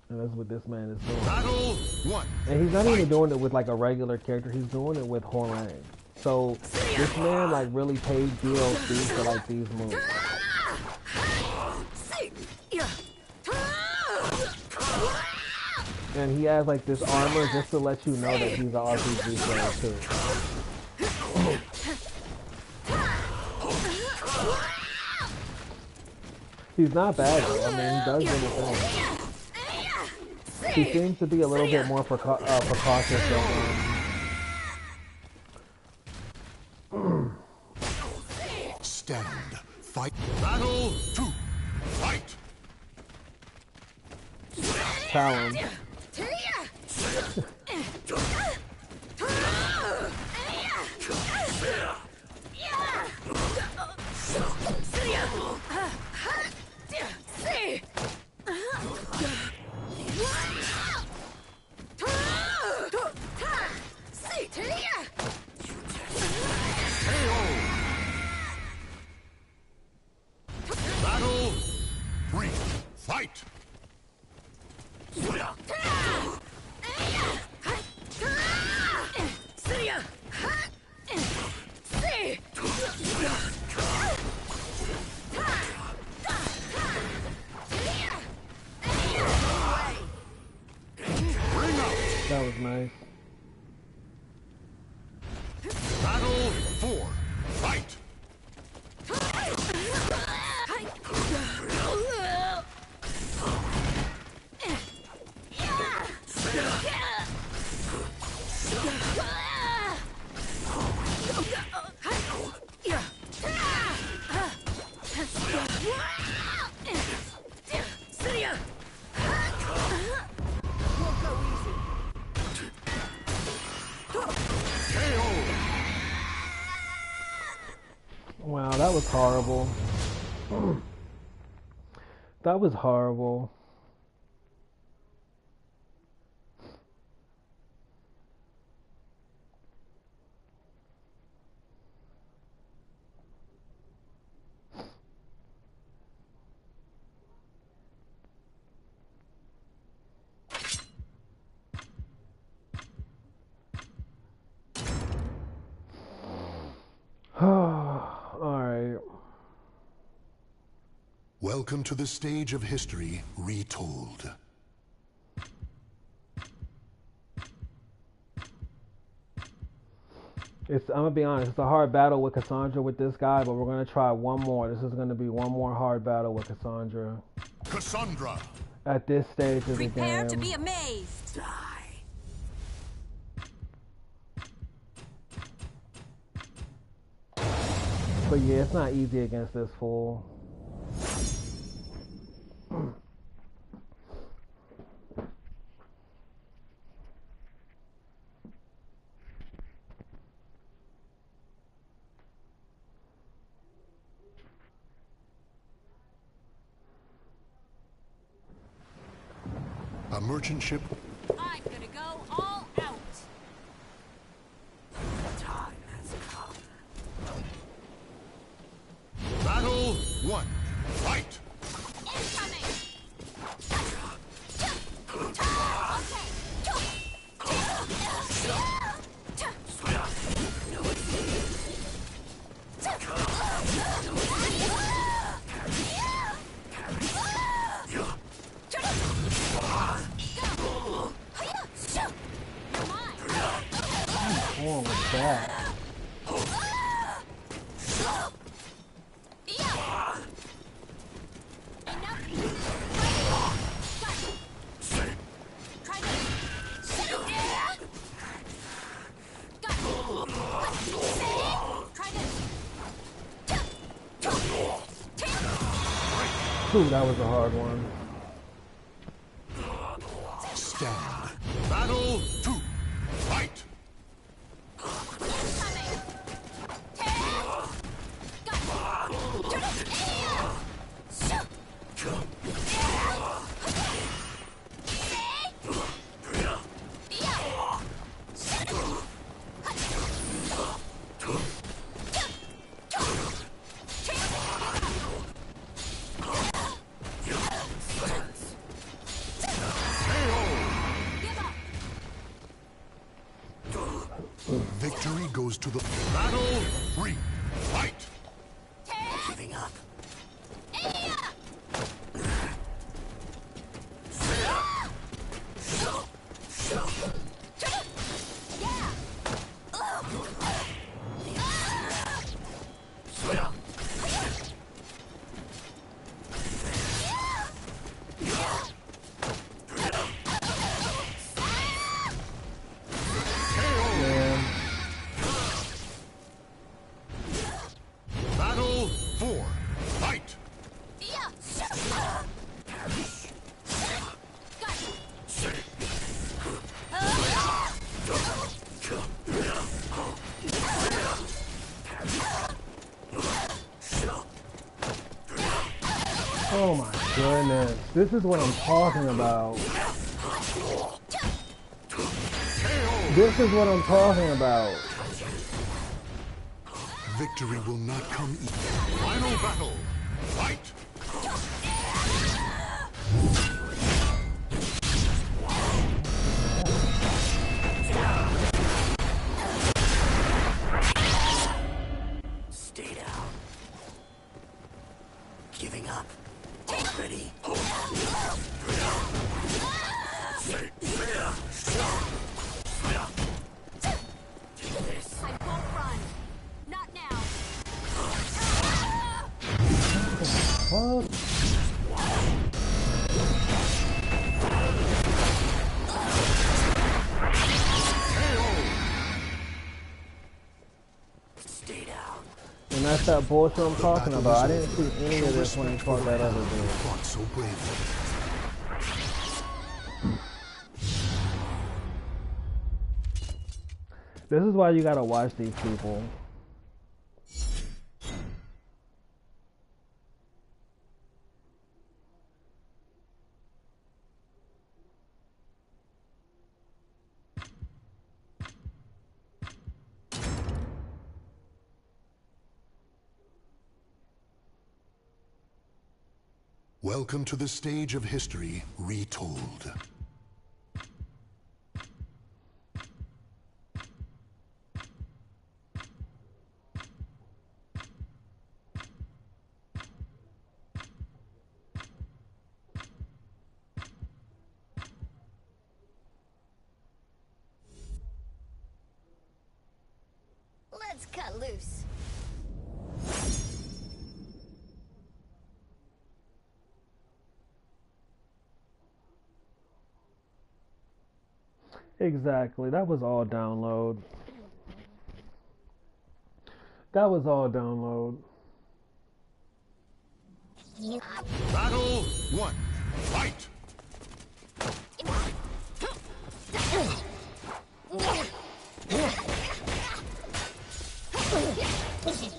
And that's what this man is doing. Battle 1. And he's not even doing it with like a regular character. He's doing it with Horang. So this man like really paid DLC for like these moves. And he has like this armor just to let you know that he's an RPG player too. He's not bad though. I mean, he does little things. He seems to be a little bit more precautious than Stand. Fight. Battle 2. Fight. Talon. Battle 3. Fight. That was nice. Battle 4. Fight. Wow, that was horrible. That was horrible. Alright. Welcome to the stage of history retold. I'm gonna be honest, it's a hard battle with Cassandra with this guy, but we're gonna try one more. This is gonna be one more hard battle with Cassandra. Cassandra. At this stage of the Prepare game. to be amazed. But yeah, it's not easy against this fool. A merchant ship. I'm gonna go all out. Battle 1. Fight. Incoming! Oh, what's that? Ooh, that was a hard one. Stand. Battle 2. Fight. goes to the battle. 3, fight! Giving up. Battle 4, fight! Oh my goodness. This is what I'm talking about. This is what I'm talking about. Victory will not come easy. Final battle, fight! Stay down. Giving up. Already. I won't run. Not now. What? Stay down. And that's that bullshit I'm talking about. I didn't see any of this when he fought that other dude. Fought so bravely. This is why you gotta watch these people. Welcome to the stage of history retold. Let's cut loose. Exactly. That was all download. That was all download. Battle 1, fight!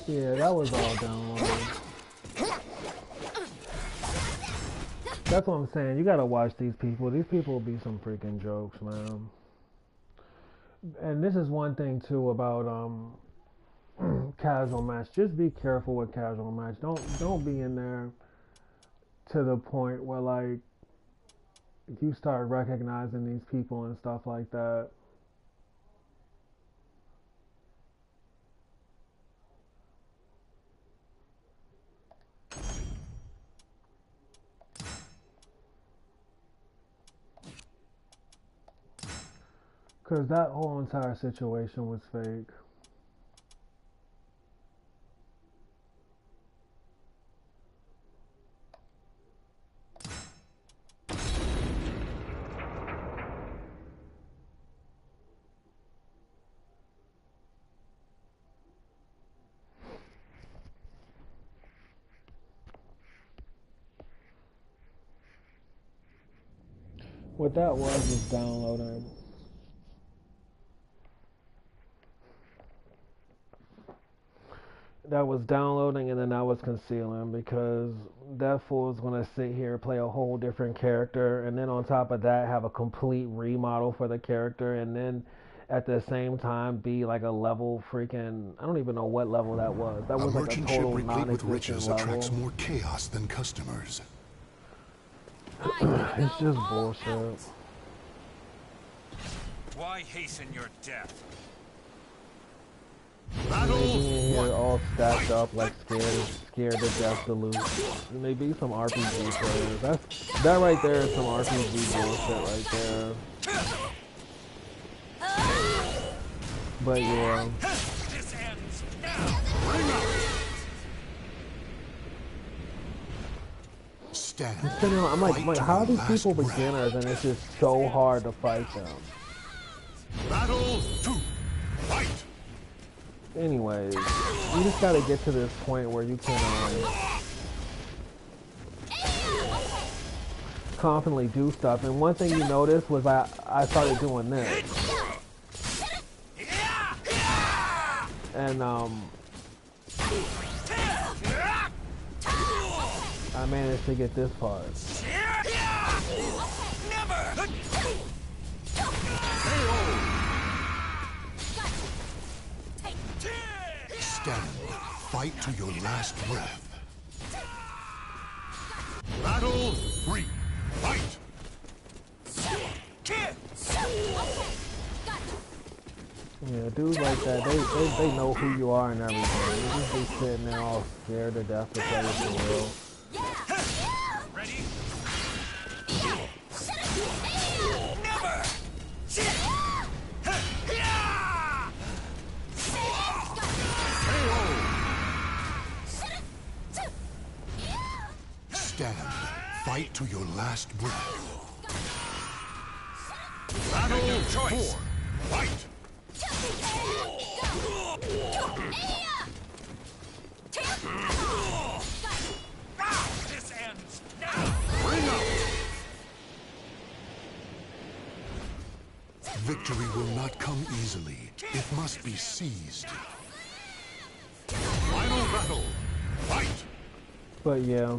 Yeah, that was all download. That's what I'm saying. You gotta watch these people. These people be some freaking jokes, man. And this is one thing too about casual match. Just be careful with casual match. Don't be in there to the point where like you start recognizing these people and stuff like that. Because that whole entire situation was fake. What that was downloading. That was downloading and then I was concealing because that fool's gonna sit here play a whole different character and then on top of that have a complete remodel for the character and then at the same time be like a level freaking I don't even know what level that was. That was like a merchant ship total replete with non-existent riches level. attracts more chaos than customers. It's just bullshit. Why hasten your death? And they be in here all stacked up, like scared to death to lose. And they be some RPG players. That right there is some RPG bullshit right there. But yeah. This ends now. Bring up. Stand. I'm like, Fight to how are your these last people breath. beginners and it's just so hard to fight them? Battle 2. Fight. Anyways, you just gotta get to this point where you can confidently do stuff. And one thing you noticed was I started doing this. And I managed to get this part. Stand. Fight to your last breath. Battle 3. Fight. Yeah, dudes like that, they know who you are and everything. You just be sitting there all scared to death to play with the world. Ready? Stand. Fight to your last breath. Battle choice. 4. Fight. This ends now. Bring up. Victory will not come easily. It must be seized. Final battle. Fight. But yeah.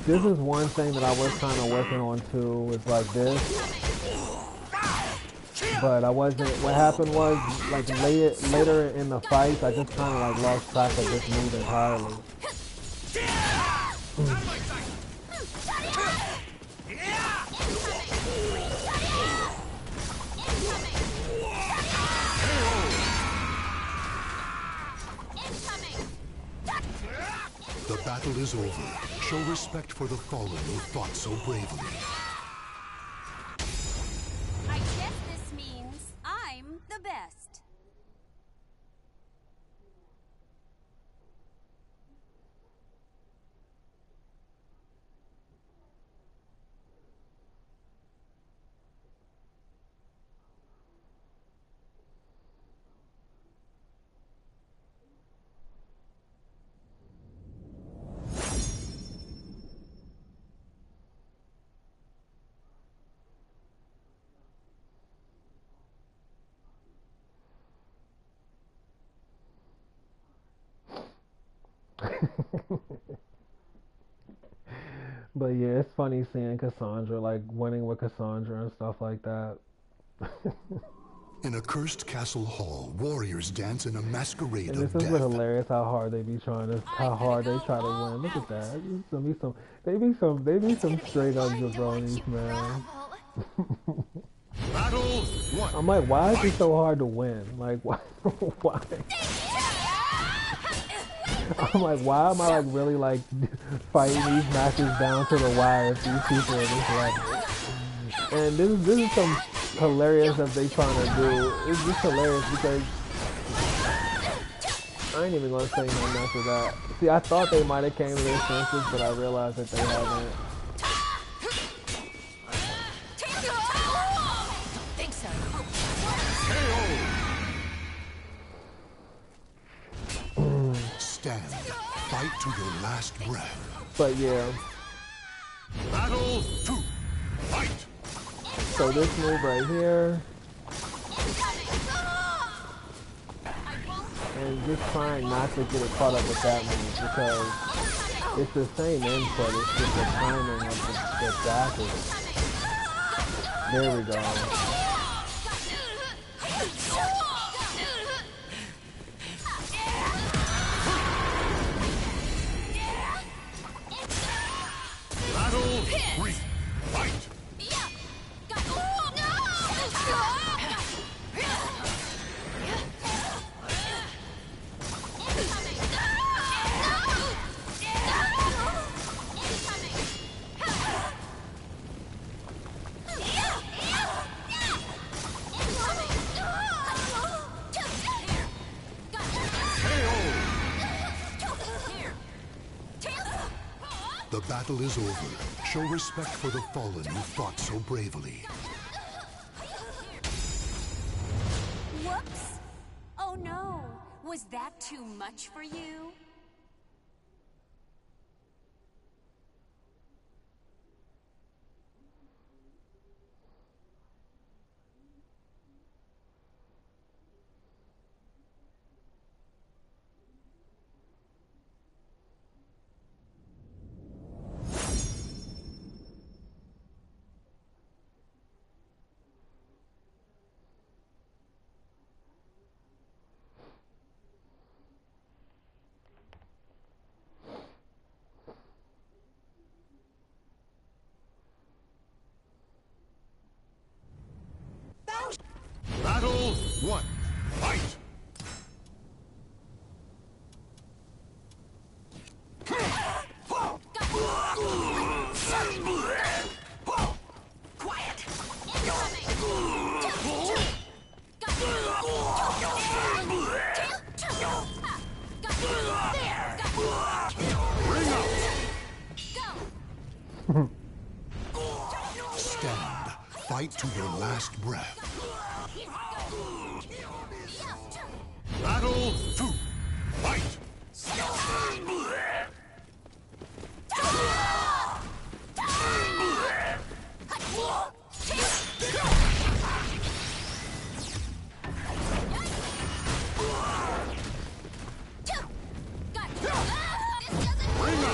This is one thing that I was kind of working on too, is like this. But I wasn't, what happened was, like later in the fight, I just kind of like lost track of this move entirely. The battle is over. Show respect for the fallen who fought so bravely. I guess this means I'm the best. But yeah, it's funny seeing Cassandra, like winning with Cassandra and stuff like that. In a cursed castle hall, warriors dance in a masquerade And of this is death. hilarious how hard they be trying to, how hard they try to win. Look at that. They be some straight up jabronis, man. Battle 1. I'm like, why is it so hard to win? Like, why? Why? I'm like, why am I like really like fighting these matches down to the wire if these people are this level? And this is some hilarious stuff they trying to do. It's just hilarious because I ain't even gonna say nothing after that. See, I thought they might have came to their senses, but I realized that they haven't. Think so. Stand. Fight to your last breath. But yeah, Battle 2. Fight. so this move right here, and just trying not to get it caught up with that move because it's the same input, it's just the timing of the dash is. There we go. Battle 3. Fight. battle is over. Show respect for the fallen who fought so bravely. Whoops! Oh no! Was that too much for you? Battle 1. Fight! Quiet! Bring out! Stand. Fight to your last breath. Battle 2. Fight!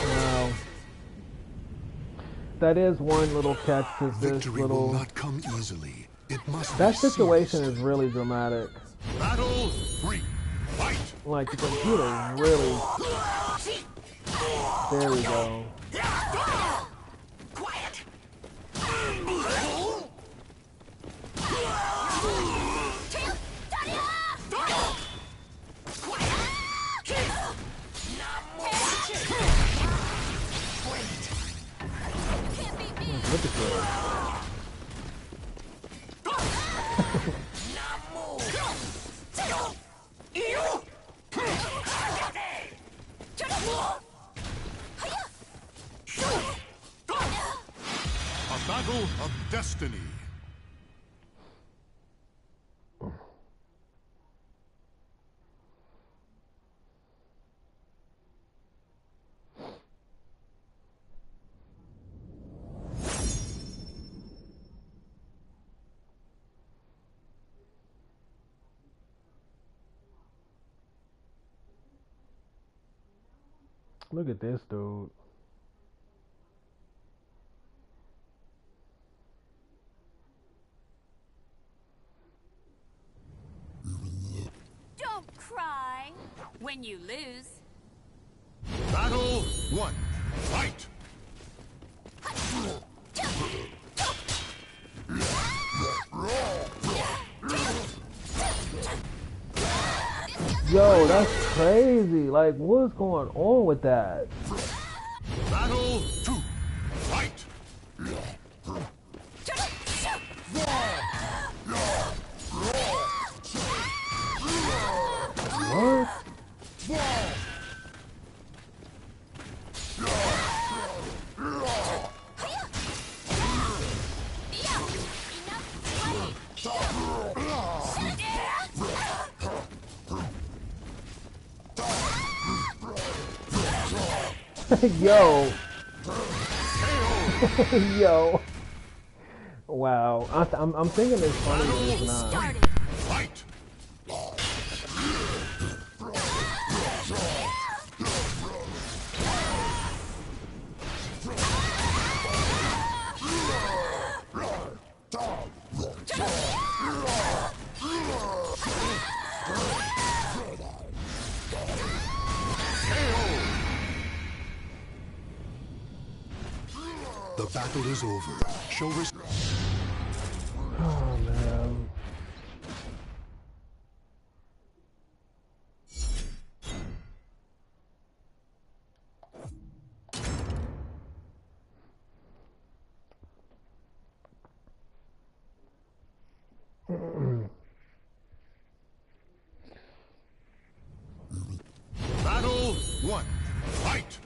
Now, that is one little catch to this Victory will little. not come easily. It must That be situation seized. is really dramatic. Battle 3. Fight! Like the computer really. There we go. Quiet! Look at this. A battle of destiny. Look at this dude. Don't cry when you lose. Battle 1. Fight! Yo, that's crazy. Like, what's going on with that? Battle 2. Fight! What? Yo. Yo. Wow. I'm thinking it's funny, but it's not. Started. Fight! The battle is over. Show respect. Oh man. Battle 1. Fight!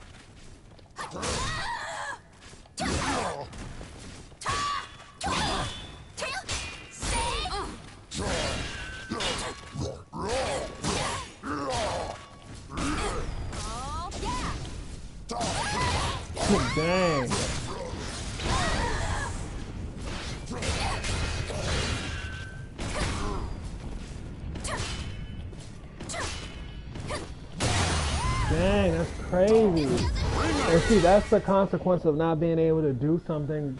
Dang. Dang, that's crazy. And see, that's the consequence of not being able to do something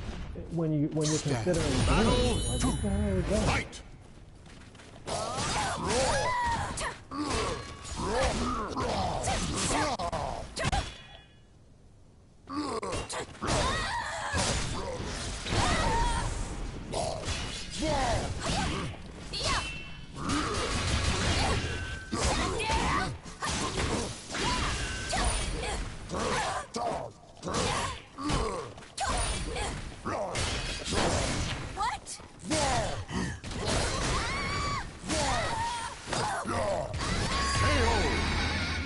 when you're considering doing it. Like, what the hell is that? Fight! What?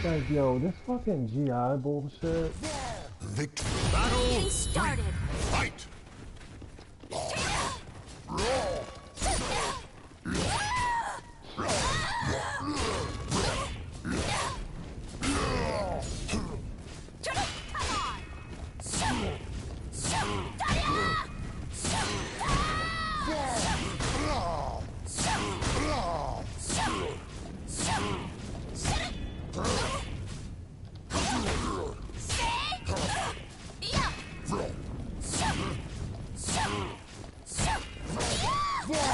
Like, yo, this fucking GI bullshit. Victory. Getting started. Fight!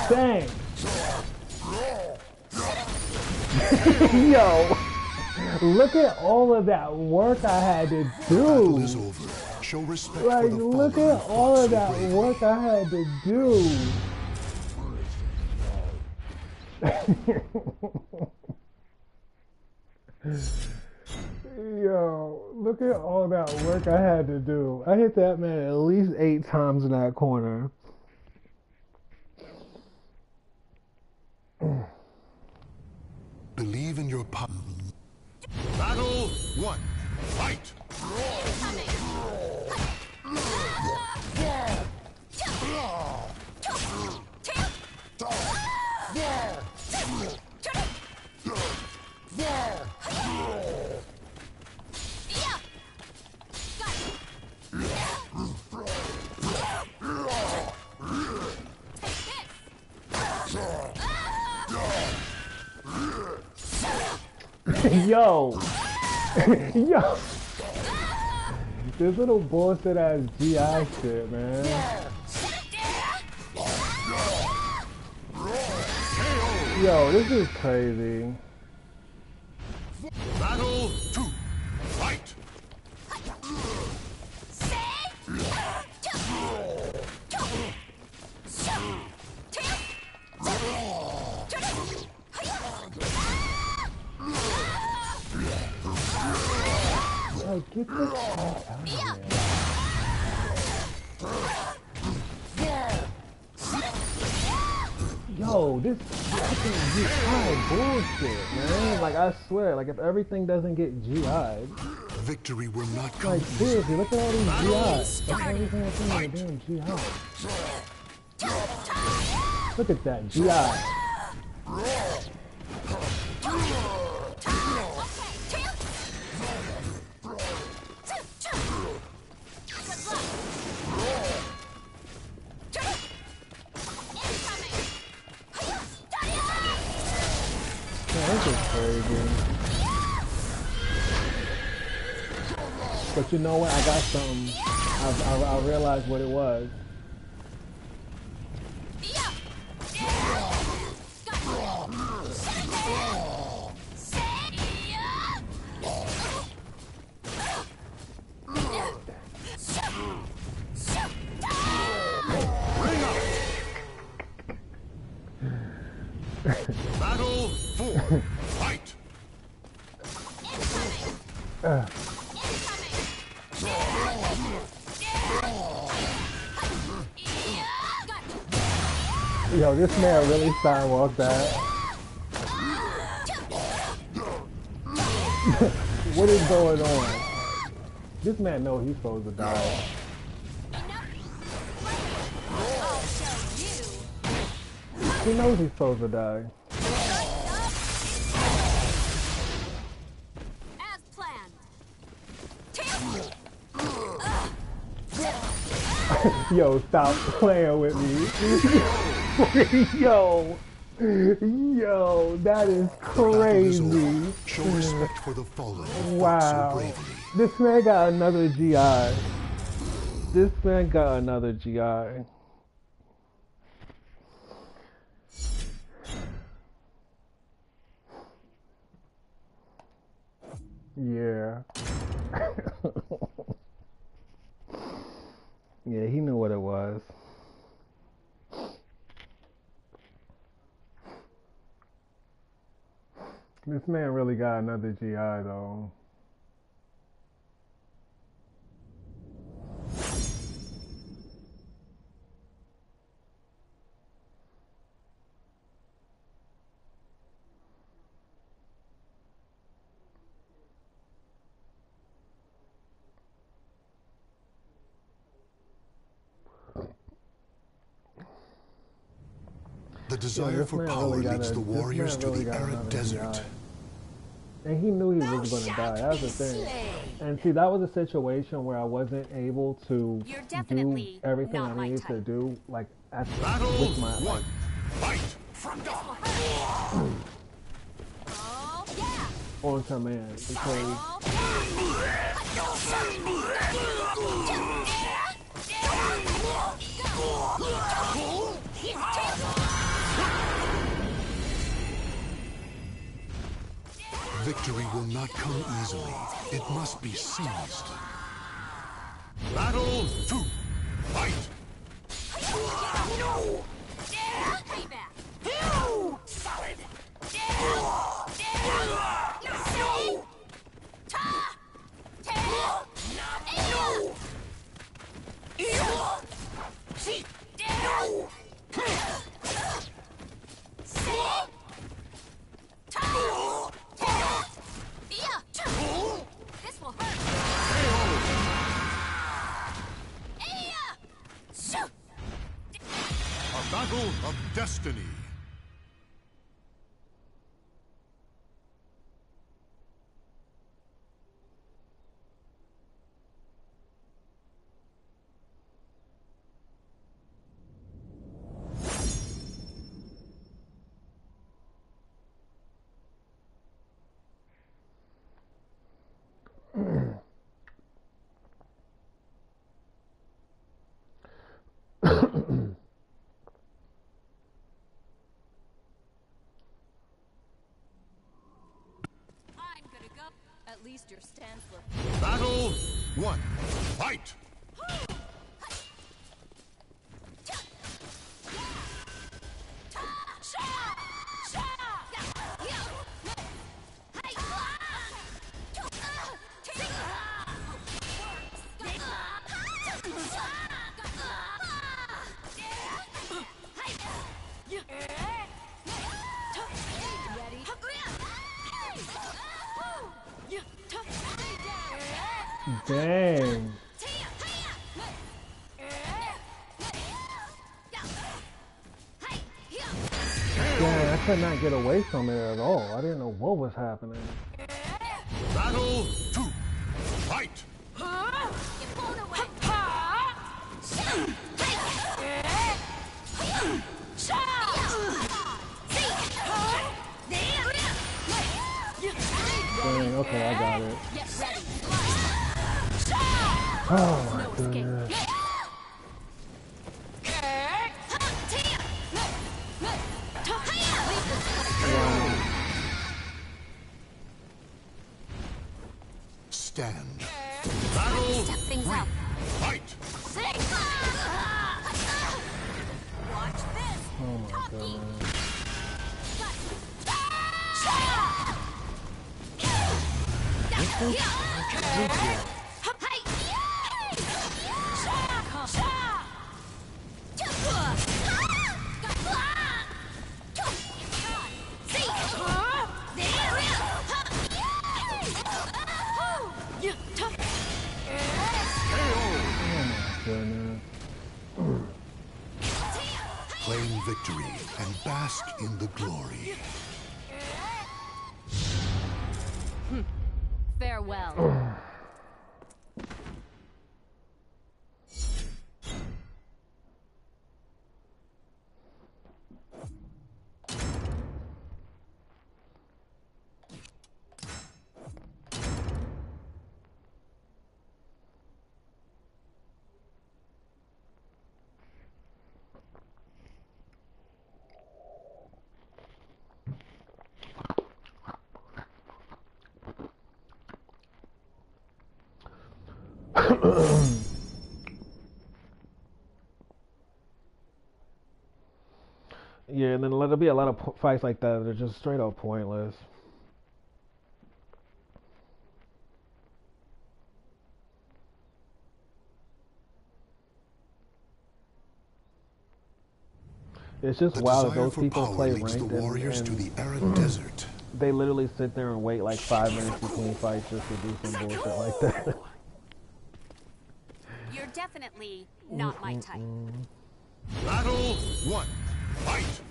Dang. Yo, look at all of that work I had to Battle do. is over. Show respect Like, for the look fallen at all of that and work I had to do. Yo, look at all that work I had to do. I hit that man at least 8 times in that corner. Believe in your power. Battle 1. Fight! Yo, yo, this little bullshit ass GI shit, man. Yo, this is crazy. Battle 2. Fight! Like, get this crap out of here. Yo, this fucking GI bullshit, man. Like, I swear, like, if everything doesn't get GI'd, Victory will not come like, easily. seriously, look at all these GIs. Look at everything that's in there being GI. Look at that, GI. Man, this is crazy. But you know what? I got something. I realized what it was. Battle 4. Fight! Yo, this man really sidewalked that. What is going on? This man knows he's supposed to die. He knows he's supposed to die. As planned. Yo, stop playing with me. Yo. Yo, that is The battle is crazy. over. Show respect for the fallen who fought so Wow. bravely. This man got another GI. This man got another GI. Yeah. Yeah, he knew what it was. This man really got another GI though. The desire this for man power really got leads the this warriors man to really the got arid another desert. GI. And he knew he was going to die. That was the thing. And see, that was a situation where I wasn't able to You're do definitely everything not I my needed to type. do, like Battle with my one. Fight. Oh, yeah. on command because Oh, Victory will not come easily. It must be seized. Battle two. Fight. payback. Solid. This will hurt. A battle of destiny. I'm gonna go. At least your stance look. Battle one. Fight. dang. Dang, I could not get away from it at all. I didn't know what was happening. Battle two. Fight. Dang, okay, I got it. Get ready. Oh my No escape. goodness. Stand. Battle Step things up. fight. Watch this. Oh my goodness. Goodness. Claim victory and bask in the glory. Farewell. Yeah, and then there'll be a lot of fights like that that are just straight up pointless. It's just The wild that desire those for people power play leads the ranked warriors to and the arid desert. they literally sit there and wait like 5 minutes between fights just to do some bullshit like that. You're definitely not my type. Battle 1. Fight!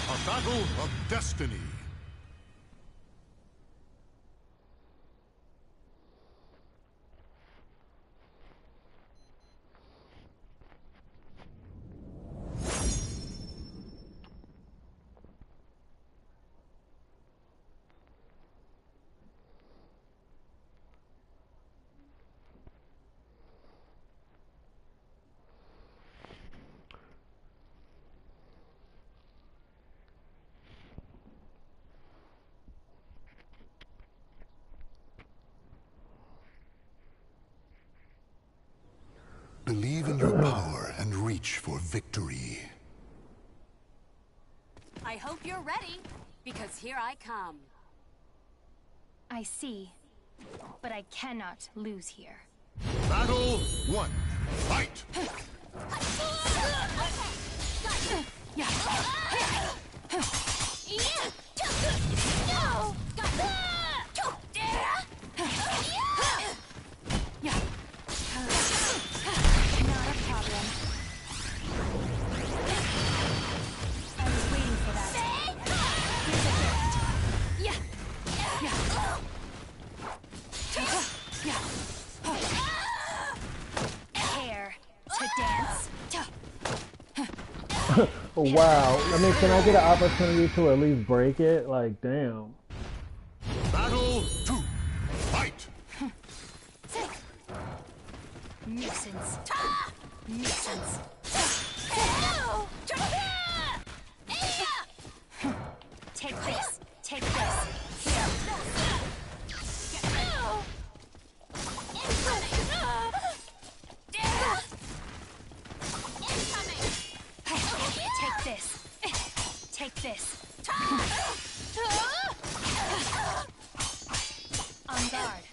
A battle of destiny. Believe in your power and reach for victory. I hope you're ready, because here I come. I see, but I cannot lose here. Battle 1. Fight! Not a problem. I was waiting for that. Here's a gift. Hair to dance. Oh, wow. I mean, can I get an opportunity to at least break it? Like, damn. Battle 2. Fight! Nuisance. Nuisance. Take this. Take this. Here. Take this. Take this. On guard.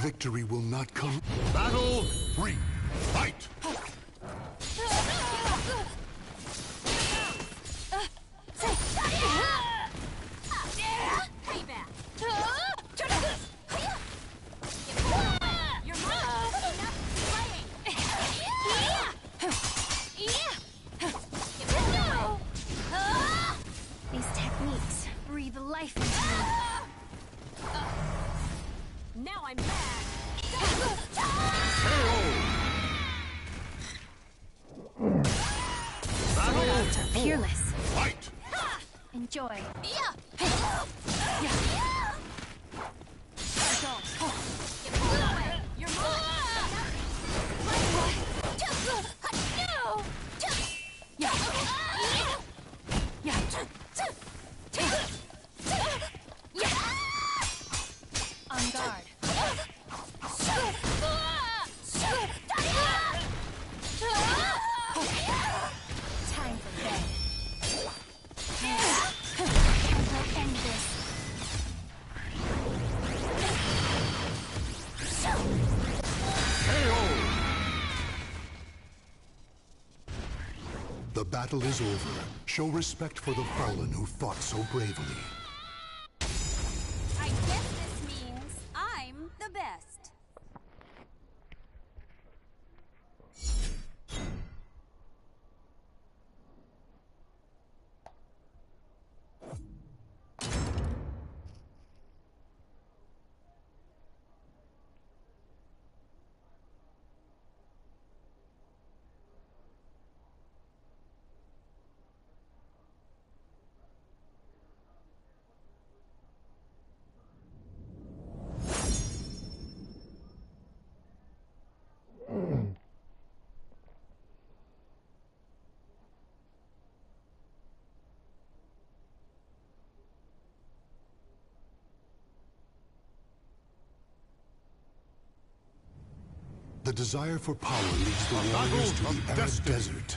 Victory will not come. Battle 3. Fight! Payback. You're mine. Enough playing. These techniques breathe life into me. Now I'm mad. Sword arts are peerless. Fight! Enjoy. You're mine. On guard. Time for bed. I'll end this. The battle is over. Show respect for the fallen who fought so bravely. I guess this means I'm the best. The desire for power leads the warriors to the arid desert.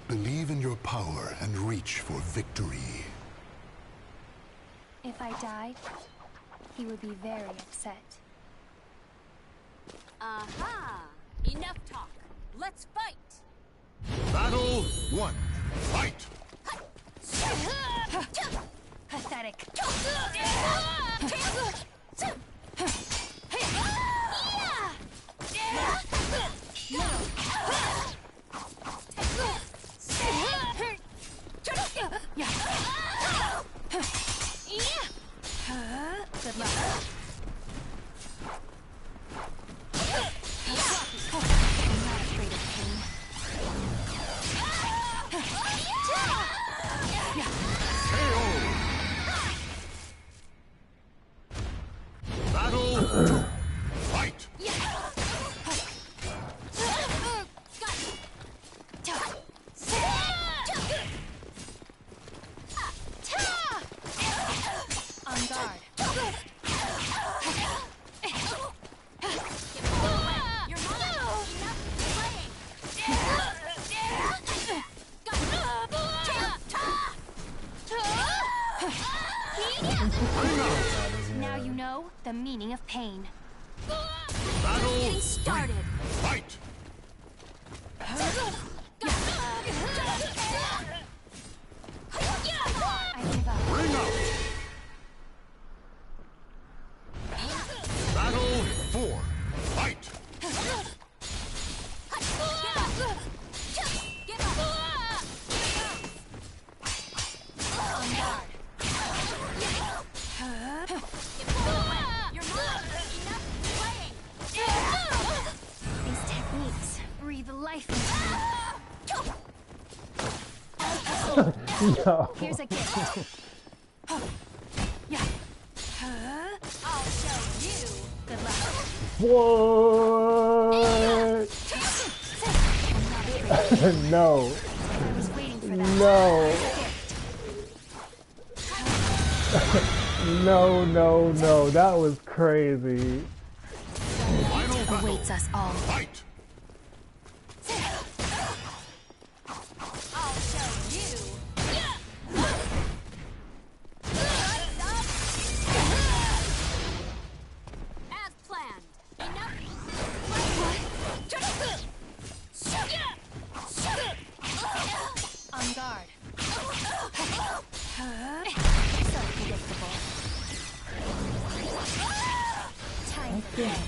Believe in your power and reach for victory. If I died, he would be very upset. Aha! Enough talk. Let's fight! Battle 1. Fight! Pathetic. Good luck. I'm not afraid of pain. Battle 2. Fight! On guard. You're mine! Enough playing! Now you know the meaning of pain. Battle Getting 3. started! Fight! I give up. Bring out! Battle 4. Fight! On guard. You're mine! Enough playing! These techniques breathe life into No. me. Here's a gift. I'll show you! Good luck. What? No. I was waiting for that. No. No, no, no. That was crazy. Final battle. Awaits us all. Fight! I'll show you! As planned! Enough! On guard. So predictable. Time for bed.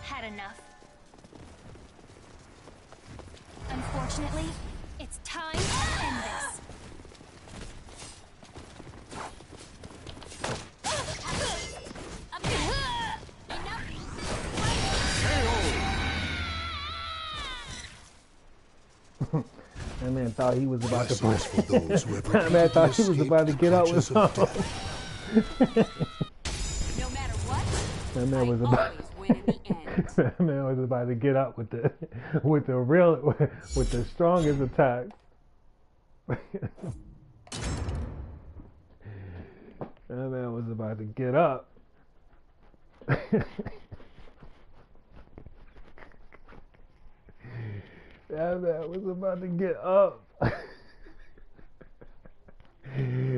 Had enough. Unfortunately, it's time to end this. That man thought he was about to Blessings for those who have That man thought he was repeatedly about to escaped get the out with clutches of something. death. No matter what, That man I was about always win in the end. that man was about to get up with the with the strongest attack. That man was about to get up. That man was about to get up.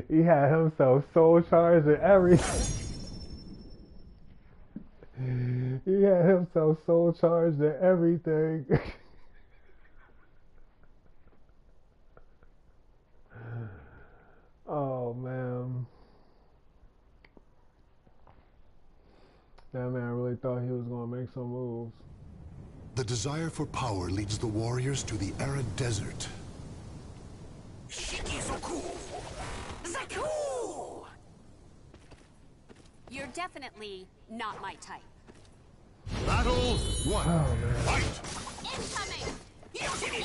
He had himself soul charged and everything. He had himself soul charged and everything. Oh man. That man really thought he was gonna make some moves. The desire for power leads the warriors to the arid desert. You're definitely not my type. Battle one. Oh man. Fight. Incoming! Incoming!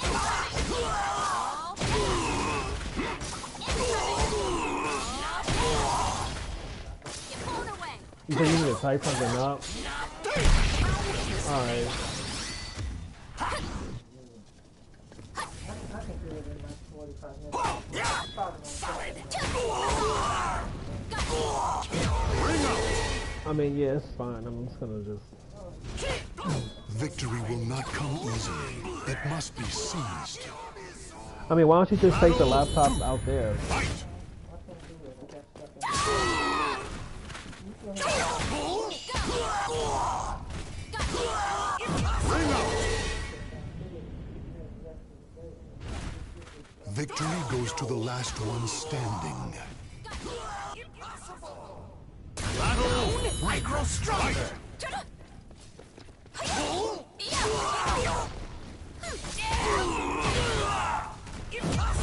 Get pulled away! You think you need to type something up? Alright. I mean, yeah, it's fine. I'm just gonna just... Victory will not come easily. It must be seized. I mean, why don't you just take the laptop out there? Fight. Ring out. Victory goes to the last one standing. Battle! I grow stronger!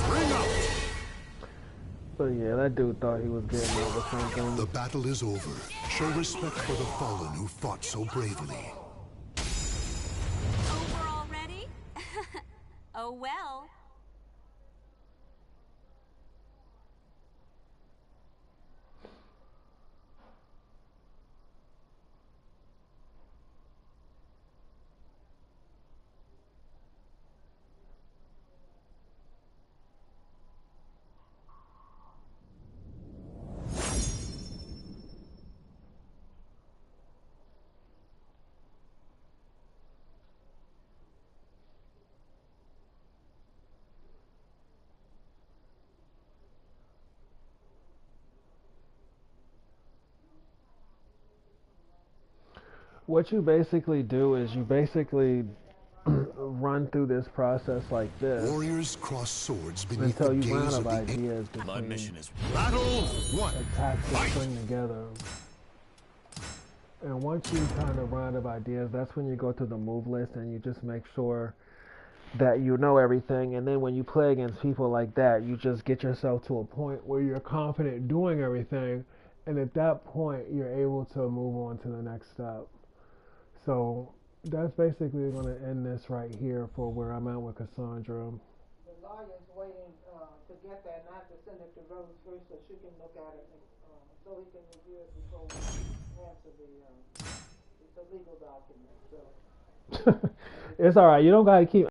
Ring out. But yeah, that dude thought he was getting over something. The battle is over. Show respect for the fallen who fought so bravely. Over already? Oh well. What you basically do is you basically run through this process like this Warriors cross swords beneath until the you run gaze out of of the ideas My between mission is Battle one. attacks that Fight. string together. And once you kind of run out of ideas, that's when you go to the move list and you just make sure that you know everything. And then when you play against people like that, you just get yourself to a point where you're confident doing everything. And at that point, you're able to move on to the next step. So that's basically going to end this right here for where I'm at with Cassandra. The lawyer's waiting to get that, not to send it to Rose first so she can look at it, so he can review it before we answer the legal document. So It's all right. You don't got to keep.